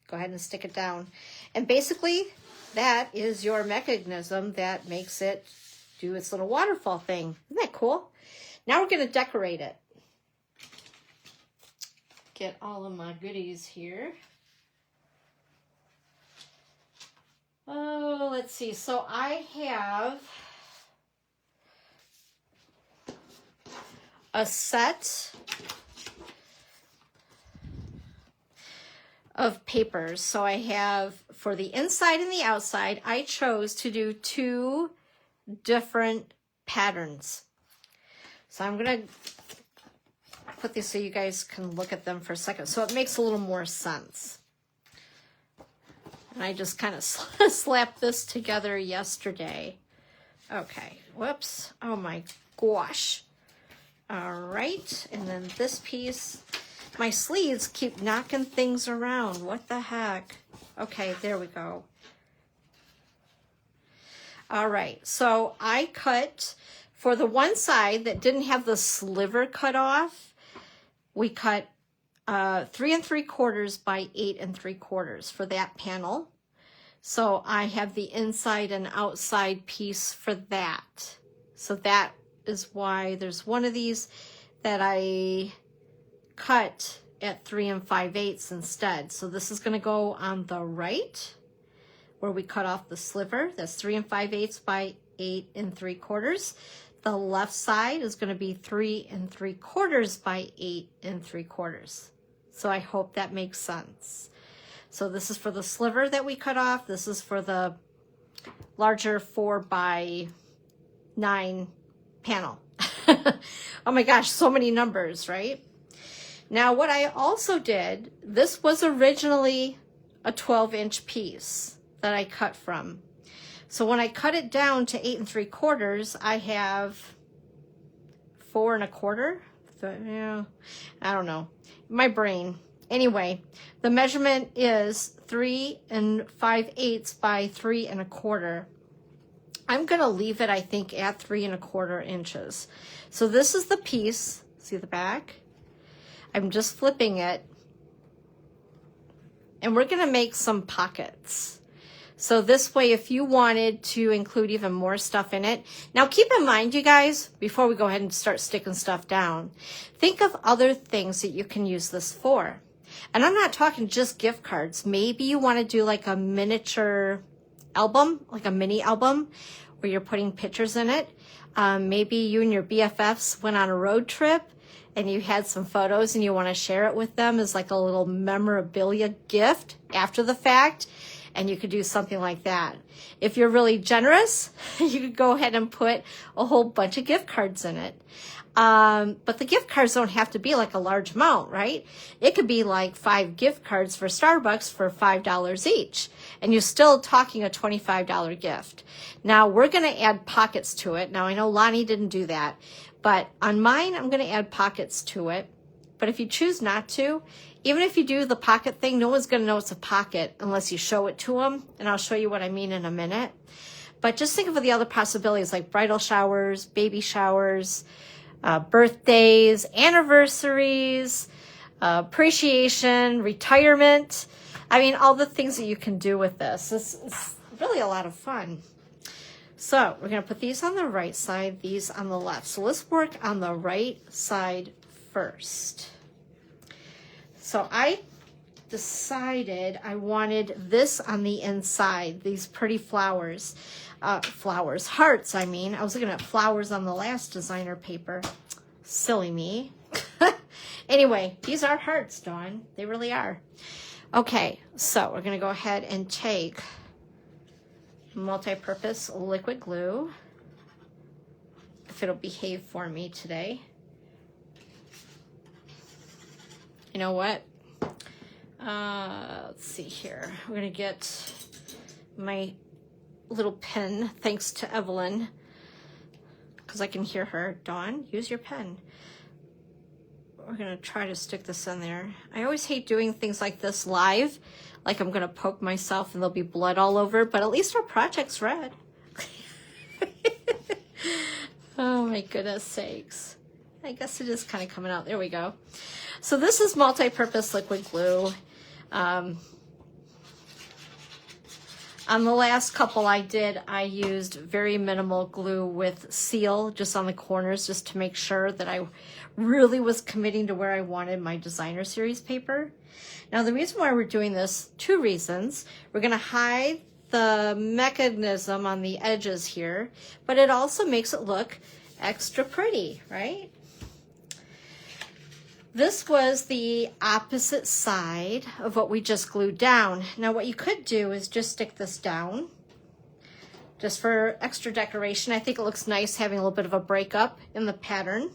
S2: Go ahead and stick it down. And basically, that is your mechanism that makes it do its little waterfall thing. Isn't that cool? Now we're going to decorate it. Get all of my goodies here. Oh, let's see. So I have a set of papers. So I have, for the inside and the outside, I chose to do 2 different patterns. So I'm going to put these so you guys can look at them for a second. So it makes a little more sense. And I just kind of slapped this together yesterday. Okay, whoops. Oh my gosh. All right, and then this piece, my sleeves keep knocking things around. What the heck? Okay, there we go. All right, so I cut, for the one side that didn't have the sliver cut off, we cut 3 3/4 by 8 3/4 for that panel. So I have the inside and outside piece for that. So that is why there's one of these that I cut at 3 5/8 instead. So this is going to go on the right where we cut off the sliver. That's 3 5/8 by 8 3/4. The left side is going to be 3 3/4 by 8 3/4. So I hope that makes sense. So this is for the sliver that we cut off. This is for the larger 4 by 9 panel. Oh my gosh, so many numbers, right? Now what I also did, this was originally a 12-inch piece that I cut from. So when I cut it down to 8 3/4, I have 4 1/4. Yeah, I don't know. My brain. Anyway, the measurement is 3 5/8 by 3 1/4. I'm going to leave it, I think, at 3 1/4 inches. So this is the piece. See the back? I'm just flipping it. And we're going to make some pockets. So this way, if you wanted to include even more stuff in it. Now keep in mind, you guys, before we go ahead and start sticking stuff down, think of other things that you can use this for. And I'm not talking just gift cards. Maybe you want to do like a miniature album, like a mini album where you're putting pictures in it. Maybe you and your BFFs went on a road trip and you had some photos and you want to share it with them as like a little memorabilia gift after the fact. And you could do something like that. If you're really generous, you could go ahead and put a whole bunch of gift cards in it. But the gift cards don't have to be like a large amount, right? It could be like 5 gift cards for Starbucks for $5 each. And you're still talking a $25 gift. Now we're going to add pockets to it. Now I know Lonnie didn't do that, but on mine, I'm going to add pockets to it. But if you choose not to, even if you do the pocket thing, no one's going to know it's a pocket unless you show it to them. And I'll show you what I mean in a minute. But just think of the other possibilities like bridal showers, baby showers, birthdays, anniversaries, appreciation, retirement. I mean, all the things that you can do with this. It's really a lot of fun. So we're going to put these on the right side, these on the left. So let's work on the right side first. So I decided I wanted this on the inside, these pretty flowers. Hearts, I mean. I was looking at flowers on the last designer paper. Silly me. Anyway, these are hearts, Dawn. They really are. Okay, so we're going to go ahead and take multi-purpose liquid glue, if it'll behave for me today. You know what? Let's see here. We're going to get my little pen, thanks to Evelyn, because I can hear her. Dawn, use your pen. We're going to try to stick this in there. I always hate doing things like this live, like I'm going to poke myself and there'll be blood all over, but at least our project's red. Oh my goodness sakes. I guess it is kind of coming out. There we go. So this is multi-purpose liquid glue. On the last couple I did, I used very minimal glue with seal just on the corners just to make sure that I really was committing to where I wanted my designer series paper. Now the reason why we're doing this, 2 reasons. We're going to hide the mechanism on the edges here, but it also makes it look extra pretty, right? This was the opposite side of what we just glued down. Now what you could do is just stick this down just for extra decoration. I think it looks nice having a little bit of a breakup in the pattern.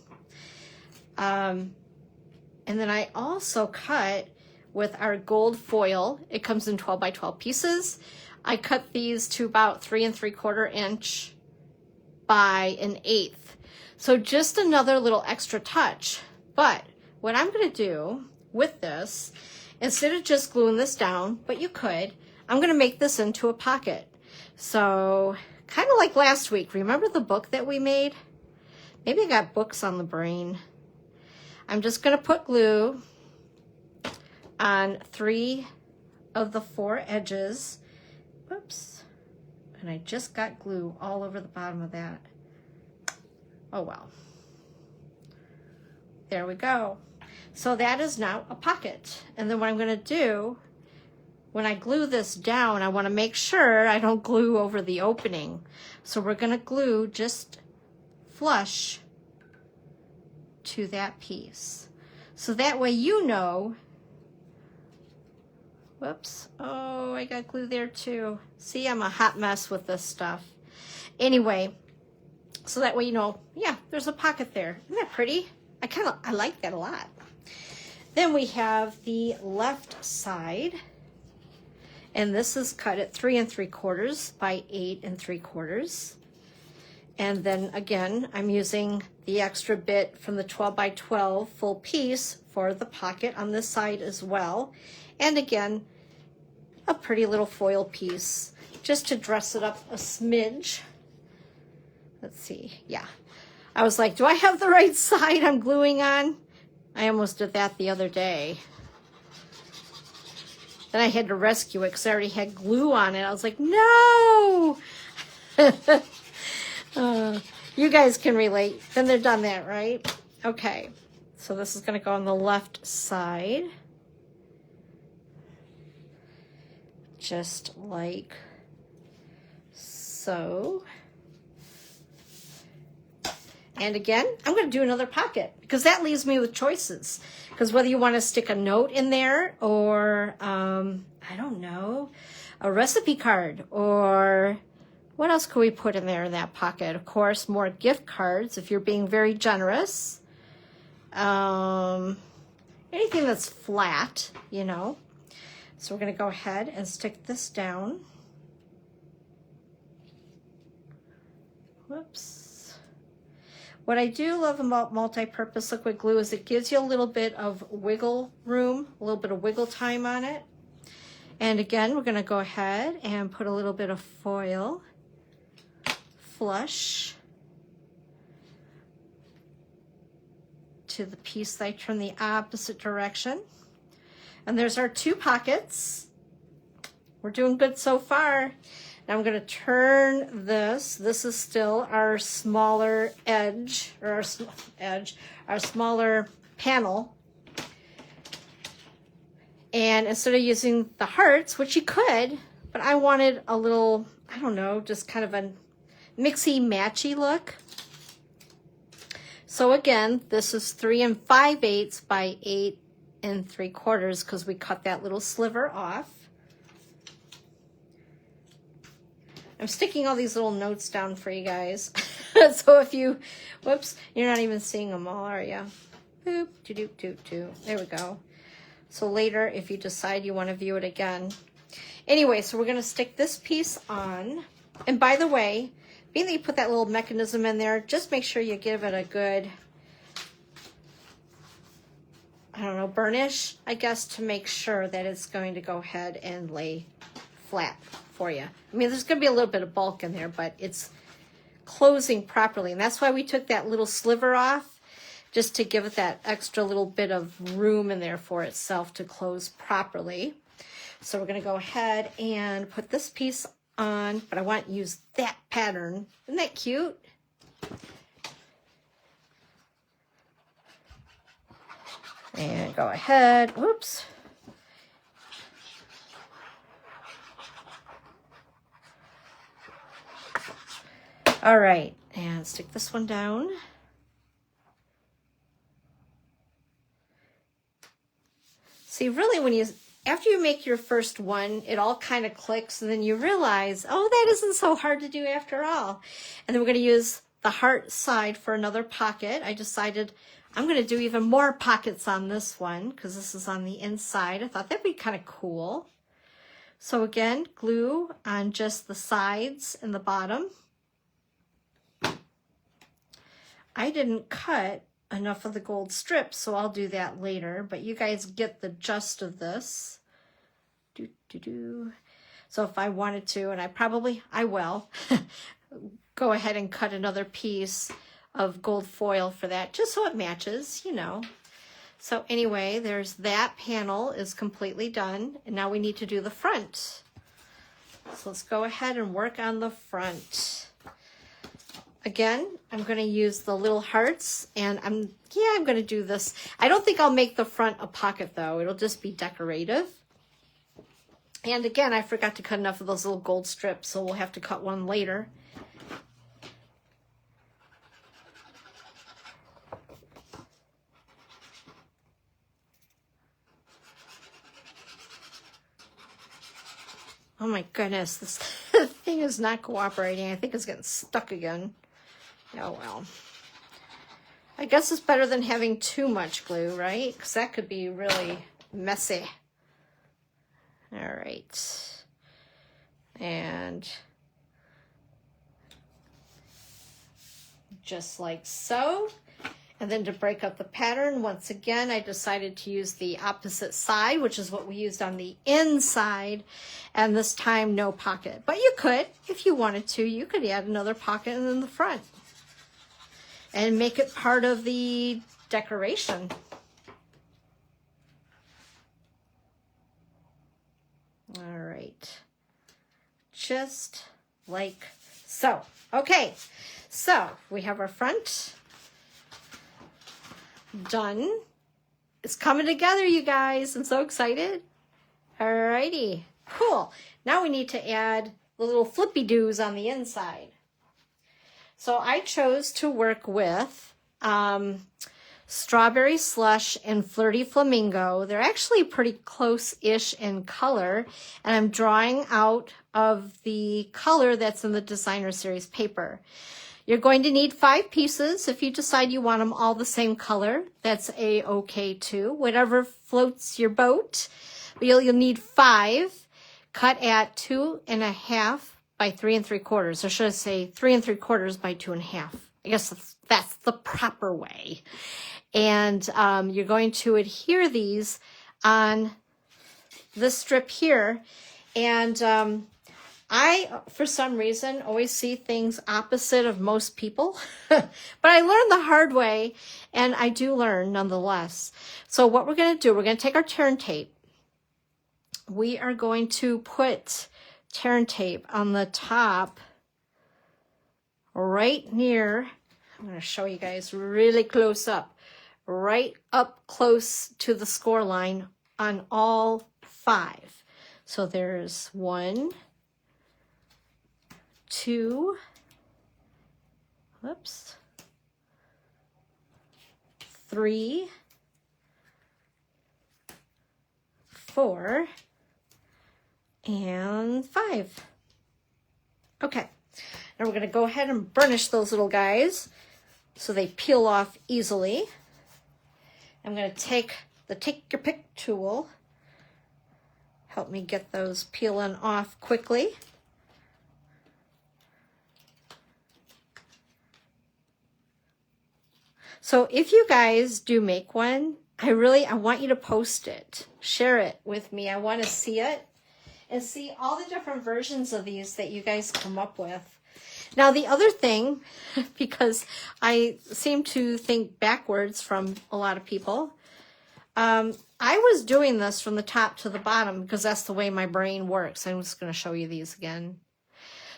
S2: And then I also cut with our gold foil. It comes in 12 by 12 pieces. I cut these to about 3 3/4 inch by 1/8. So just another little extra touch. But what I'm going to do with this, instead of just gluing this down, but you could, I'm going to make this into a pocket. So kind of like last week. Remember the book that we made? Maybe I got books on the brain. I'm just going to put glue on 3 of the 4 edges. Whoops. And I just got glue all over the bottom of that. Oh well. There we go. So that is now a pocket. And then what I'm going to do, when I glue this down, I want to make sure I don't glue over the opening. So we're going to glue just flush to that piece. So that way you know, whoops, oh, I got glue there too. See, I'm a hot mess with this stuff. Anyway, so that way you know, yeah, there's a pocket there. Isn't that pretty? I like that a lot. Then we have the left side, and this is cut at 3 3/4 by 8 3/4. And then again, I'm using the extra bit from the 12 by 12 full piece for the pocket on this side as well. And again, a pretty little foil piece just to dress it up a smidge. Let's see, yeah. I was like, do I have the right side I'm gluing on? I almost did that the other day. Then I had to rescue it because I already had glue on it. I was like, no! You guys can relate. Then they're done that, right? Okay. So this is going to go on the left side. Just like so. And again, I'm going to do another pocket because that leaves me with choices. Because whether you want to stick a note in there or, I don't know, a recipe card, or what else could we put in there in that pocket? Of course, more gift cards if you're being very generous. Anything that's flat, you know. So we're going to go ahead and stick this down. Whoops. What I do love about multi-purpose liquid glue is it gives you a little bit of wiggle room, a little bit of wiggle time on it. And again, we're going to go ahead and put a little bit of foil, flush to the piece that I turn the opposite direction. And there's our 2 pockets. We're doing good so far. Now I'm going to turn this. This is still our smaller edge, or our smaller panel. And instead of using the hearts, which you could, but I wanted a little, I don't know, just kind of a mixy-matchy look. So again, this is 3 5/8 by 8 3/4 because we cut that little sliver off. I'm sticking all these little notes down for you guys. So if you, whoops, you're not even seeing them all, are you? Boop, doo-doo-doo-doo. There we go. So later, if you decide you want to view it again. Anyway, so we're going to stick this piece on. And by the way, being that you put that little mechanism in there, just make sure you give it a good, I don't know, burnish, I guess, to make sure that it's going to go ahead and lay flat for you. I mean, there's going to be a little bit of bulk in there, but it's closing properly. And that's why we took that little sliver off, just to give it that extra little bit of room in there for itself to close properly. So we're going to go ahead and put this piece on, but I want to use that pattern. Isn't that cute? And go ahead, whoops. All right, and stick this one down. See, really when you, after you make your first one, it all kind of clicks, and then you realize, oh, that isn't so hard to do after all. And then we're going to use the heart side for another pocket. I decided I'm going to do even more pockets on this one because this is on the inside. I thought that'd be kind of cool. So again, glue on just the sides and the bottom. I didn't cut enough of the gold strips, so I'll do that later, but you guys get the gist of this. So if I wanted to, and I will, go ahead and cut another piece of gold foil for that, just so it matches, you know. So anyway, there's that panel is completely done, and now we need to do the front. So let's go ahead and work on the front. again, I'm going to use the little hearts, and I'm going to do this. I don't think I'll make the front a pocket though. It'll just be decorative. And again, I forgot to cut enough of those little gold strips, so we'll have to cut one later. Oh my goodness, this thing is not cooperating. I think it's getting stuck again. Oh well. I guess it's better than having too much glue, right? Because that could be really messy. All right. And just like so. And then to break up the pattern, once again, I decided to use the opposite side, which is what we used on the inside. And this time, no pocket. But you could, if you wanted to, you could add another pocket in the front and make it part of the decoration. All right. Just like so. Okay, so we have our front done. It's coming together, you guys. I'm so excited. Alrighty, cool. Now we need to add the little flippy doos on the inside. So I chose to work with Strawberry Slush and Flirty Flamingo. They're actually pretty close-ish in color, and I'm drawing out of the color that's in the Designer Series paper. You're going to need 5 pieces. If you decide you want them all the same color, that's a-okay too. Whatever floats your boat. But you'll need 5 cut at 2.5 by 3 3/4. Or should I say 3 3/4 by 2.5? I guess that's the proper way. And you're going to adhere these on this strip here. And I, for some reason, always see things opposite of most people. But I learned the hard way, and I do learn nonetheless. So what we're going to do, we're going to take our tear tape. We are going to put tear tape on the top right near, I'm going to show you guys really close up, right up close to the score line on all 5. So there's 1, 2, whoops, 3, 4, and 5. Okay, now we're going to go ahead and burnish those little guys so they peel off easily. I'm going to take the Take Your Pick tool. Help me get those peeling off quickly. So if you guys do make one, I want you to post it. Share it with me. I want to see it and see all the different versions of these that you guys come up with. Now, the other thing, because I seem to think backwards from a lot of people, I was doing this from the top to the bottom because that's the way my brain works. I'm just going to show you these again.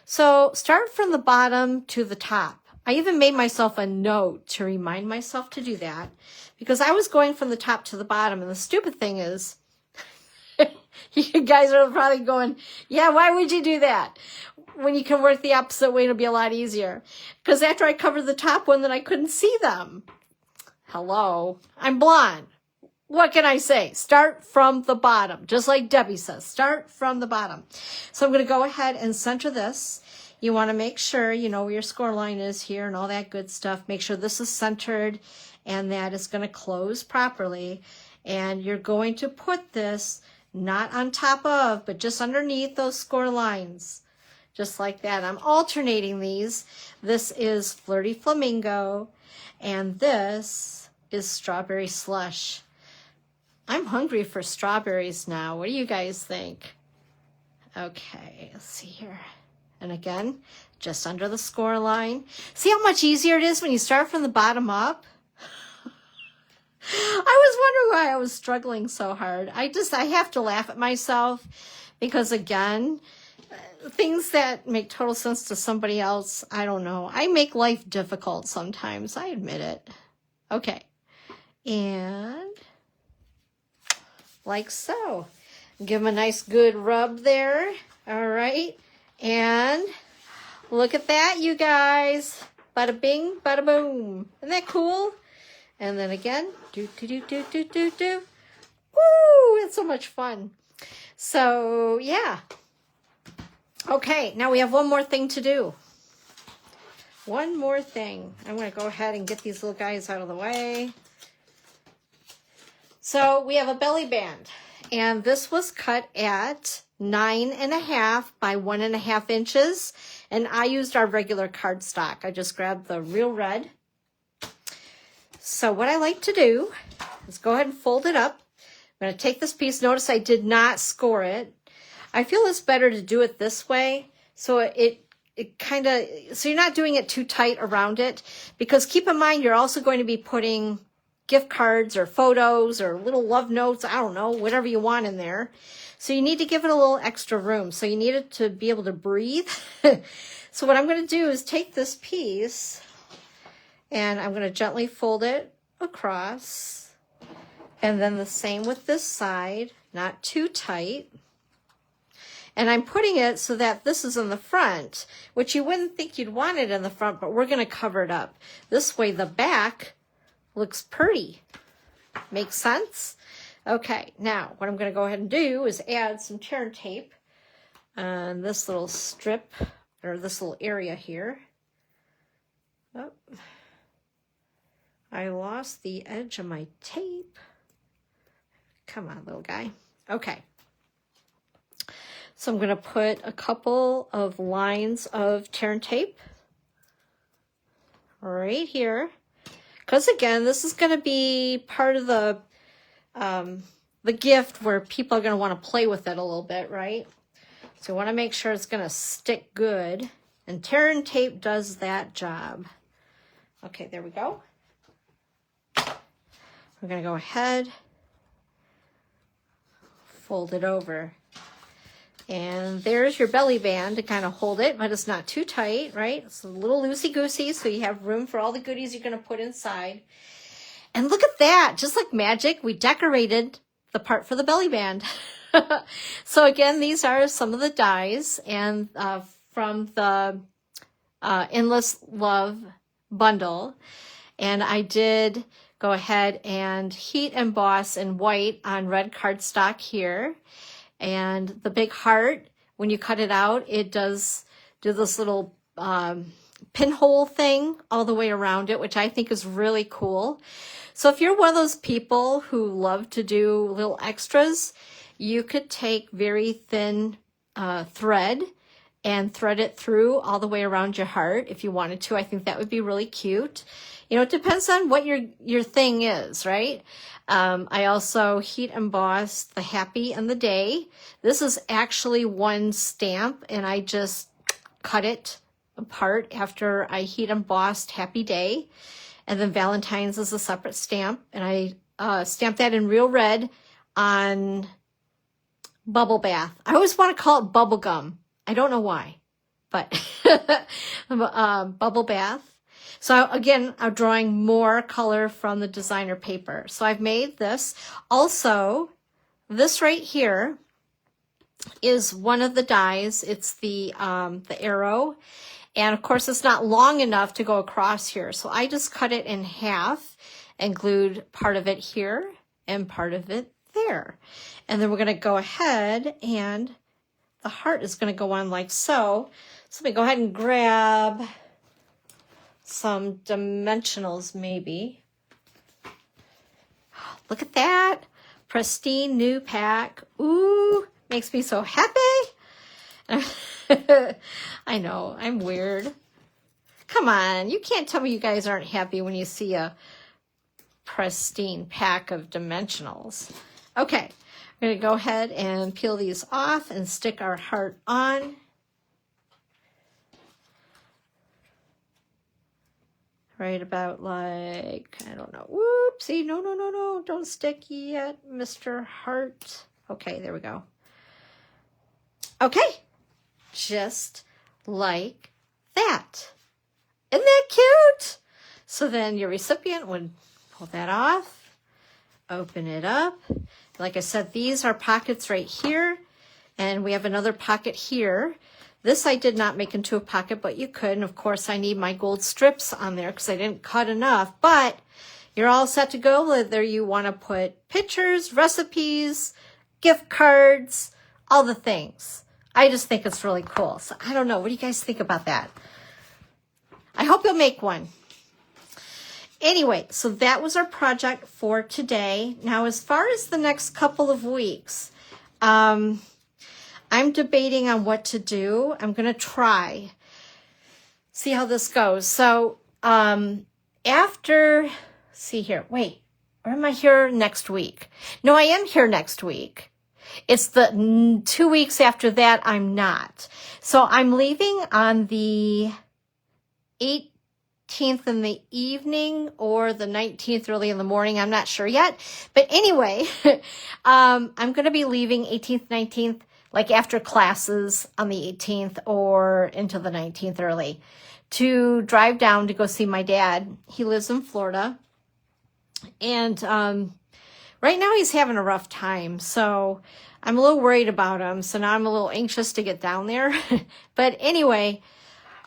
S2: So start from the bottom to the top. I even made myself a note to remind myself to do that because I was going from the top to the bottom. And the stupid thing is, you guys are probably going, yeah, why would you do that? When you can work the opposite way, it'll be a lot easier. Because after I covered the top one, then I couldn't see them. Hello, I'm blonde. What can I say? Start from the bottom, just like Debbie says, start from the bottom. So I'm going to go ahead and center this. You want to make sure you know where your score line is here and all that good stuff. Make sure this is centered and that it's going to close properly. And you're going to put this not on top of, but just underneath those score lines. Just like that. I'm alternating these. This is Flirty Flamingo, and this is Strawberry Slush. I'm hungry for strawberries now. What do you guys think? Okay, let's see here. And again, just under the score line. See how much easier it is when you start from the bottom up? I was wondering why I was struggling so hard. I have to laugh at myself because, again, things that make total sense to somebody else, I don't know. I make life difficult sometimes. I admit it. Okay. And like so. Give them a nice good rub there. All right. And look at that, you guys. Bada bing, bada boom. Isn't that cool? And then again, do, do, do, do, do, do, do. Woo, it's so much fun. So, yeah. Okay, now we have one more thing to do. One more thing. I'm going to go ahead and get these little guys out of the way. So we have a belly band, and this was cut at 9.5 by 1.5 inches, and I used our regular cardstock. I just grabbed the real red. So what I like to do is go ahead and fold it up. I'm going to take this piece. Notice I did not score it. I feel it's better to do it this way, so it kind of, so you're not doing it too tight around it, because keep in mind you're also going to be putting gift cards or photos or little love notes, I don't know, whatever you want in there. So you need to give it a little extra room. So you need it to be able to breathe. So what I'm going to do is take this piece and I'm going to gently fold it across. And then the same with this side, not too tight. And I'm putting it so that this is in the front, which you wouldn't think you'd want it in the front, but we're going to cover it up. This way the back looks pretty. Makes sense? Okay, now what I'm going to go ahead and do is add some tear and tape on this little strip, or this little area here. Oh, I lost the edge of my tape. Come on, little guy. Okay. So I'm going to put a couple of lines of tear and tape right here. Because again, this is going to be part of the gift where people are going to want to play with it a little bit, right? So I want to make sure it's going to stick good. And tear and tape does that job. Okay, there we go. We're going to go ahead, fold it over. And there's your belly band to kind of hold it, but it's not too tight, right? It's a little loosey-goosey, so you have room for all the goodies you're going to put inside. And look at that. Just like magic, we decorated the part for the belly band. So again, these are some of the dies and from the Endless Love bundle. And I did go ahead and heat emboss in white on red cardstock here. And the big heart, when you cut it out, it does do this little pinhole thing all the way around it, which I think is really cool. So if you're one of those people who love to do little extras, you could take very thin thread and thread it through all the way around your heart if you wanted to. I think that would be really cute. You know, it depends on what your thing is, right? I also heat embossed the happy and the day. This is actually one stamp, and I just cut it apart after I heat embossed happy day. And then Valentine's is a separate stamp, and I stamped that in real red on bubble bath. I always want to call it bubble gum. I don't know why, but bubble bath. So again, I'm drawing more color from the designer paper. So I've made this. Also, this right here is one of the dies. It's the arrow. And of course, it's not long enough to go across here. So I just cut it in half and glued part of it here and part of it there. And then we're going to go ahead and the heart is going to go on like so. So let me go ahead and grab some dimensionals maybe. Look at that. Pristine new pack. Ooh, makes me so happy. I know, I'm weird. Come on, you can't tell me you guys aren't happy when you see a pristine pack of dimensionals. Okay, I'm going to go ahead and peel these off and stick our heart on. Right about like, I don't know. Whoopsie, no, don't stick yet, Mr. Heart. Okay, there we go. Okay, just like that. Isn't that cute? So then your recipient would pull that off, open it up. Like I said, these are pockets right here, and we have another pocket here. This I did not make into a pocket, but you could. And of course, I need my gold strips on there because I didn't cut enough. But you're all set to go, whether you want to put pictures, recipes, gift cards, all the things. I just think it's really cool. So I don't know. What do you guys think about that? I hope you'll make one. Anyway, so that was our project for today. Now, as far as the next couple of weeks, I'm debating on what to do. I'm going to try, see how this goes. So after, see here, wait, or am I here next week? No, I am here next week. It's the 2 weeks after that I'm not. So I'm leaving on the 18th in the evening or the 19th early in the morning. I'm not sure yet. But anyway, I'm going to be leaving 18th, 19th, like after classes on the 18th or into the 19th early, to drive down to go see my dad. He lives in Florida. And right now he's having a rough time. So I'm a little worried about him. So now I'm a little anxious to get down there. But anyway,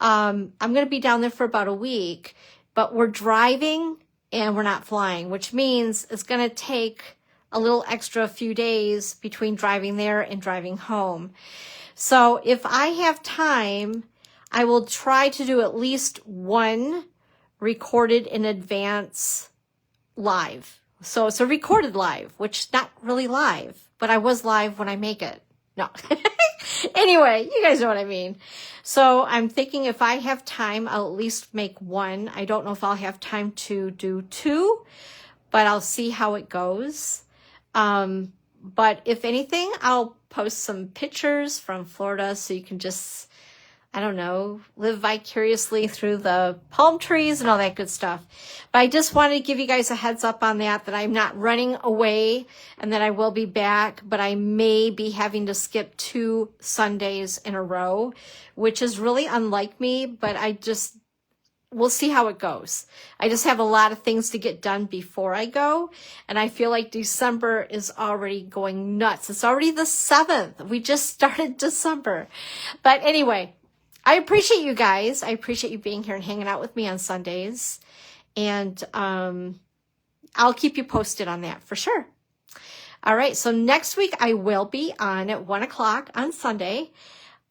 S2: I'm going to be down there for about a week. But we're driving and we're not flying, which means it's going to take a little extra few days between driving there and driving home. So if I have time, I will try to do at least one recorded in advance live. So it's a recorded live, which is not really live, but I was live when I make it. No. Anyway, you guys know what I mean. So I'm thinking if I have time, I'll at least make one. I don't know if I'll have time to do two, but I'll see how it goes. But if anything, I'll post some pictures from Florida so you can just, I don't know, live vicariously through the palm trees and all that good stuff. But I just wanted to give you guys a heads up on that I'm not running away and that I will be back, but I may be having to skip 2 Sundays in a row, which is really unlike me, but we'll see how it goes. I just have a lot of things to get done before I go. And I feel like December is already going nuts. It's already the 7th. We just started December. But anyway, I appreciate you guys. I appreciate you being here and hanging out with me on Sundays. And I'll keep you posted on that for sure. All right. So next week I will be on at 1 o'clock on Sunday.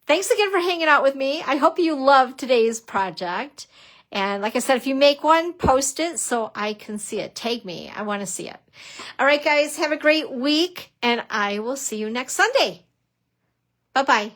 S2: Thanks again for hanging out with me. I hope you loved today's project. And like I said, if you make one, post it so I can see it. Tag me. I want to see it. All right, guys, have a great week, and I will see you next Sunday. Bye-bye.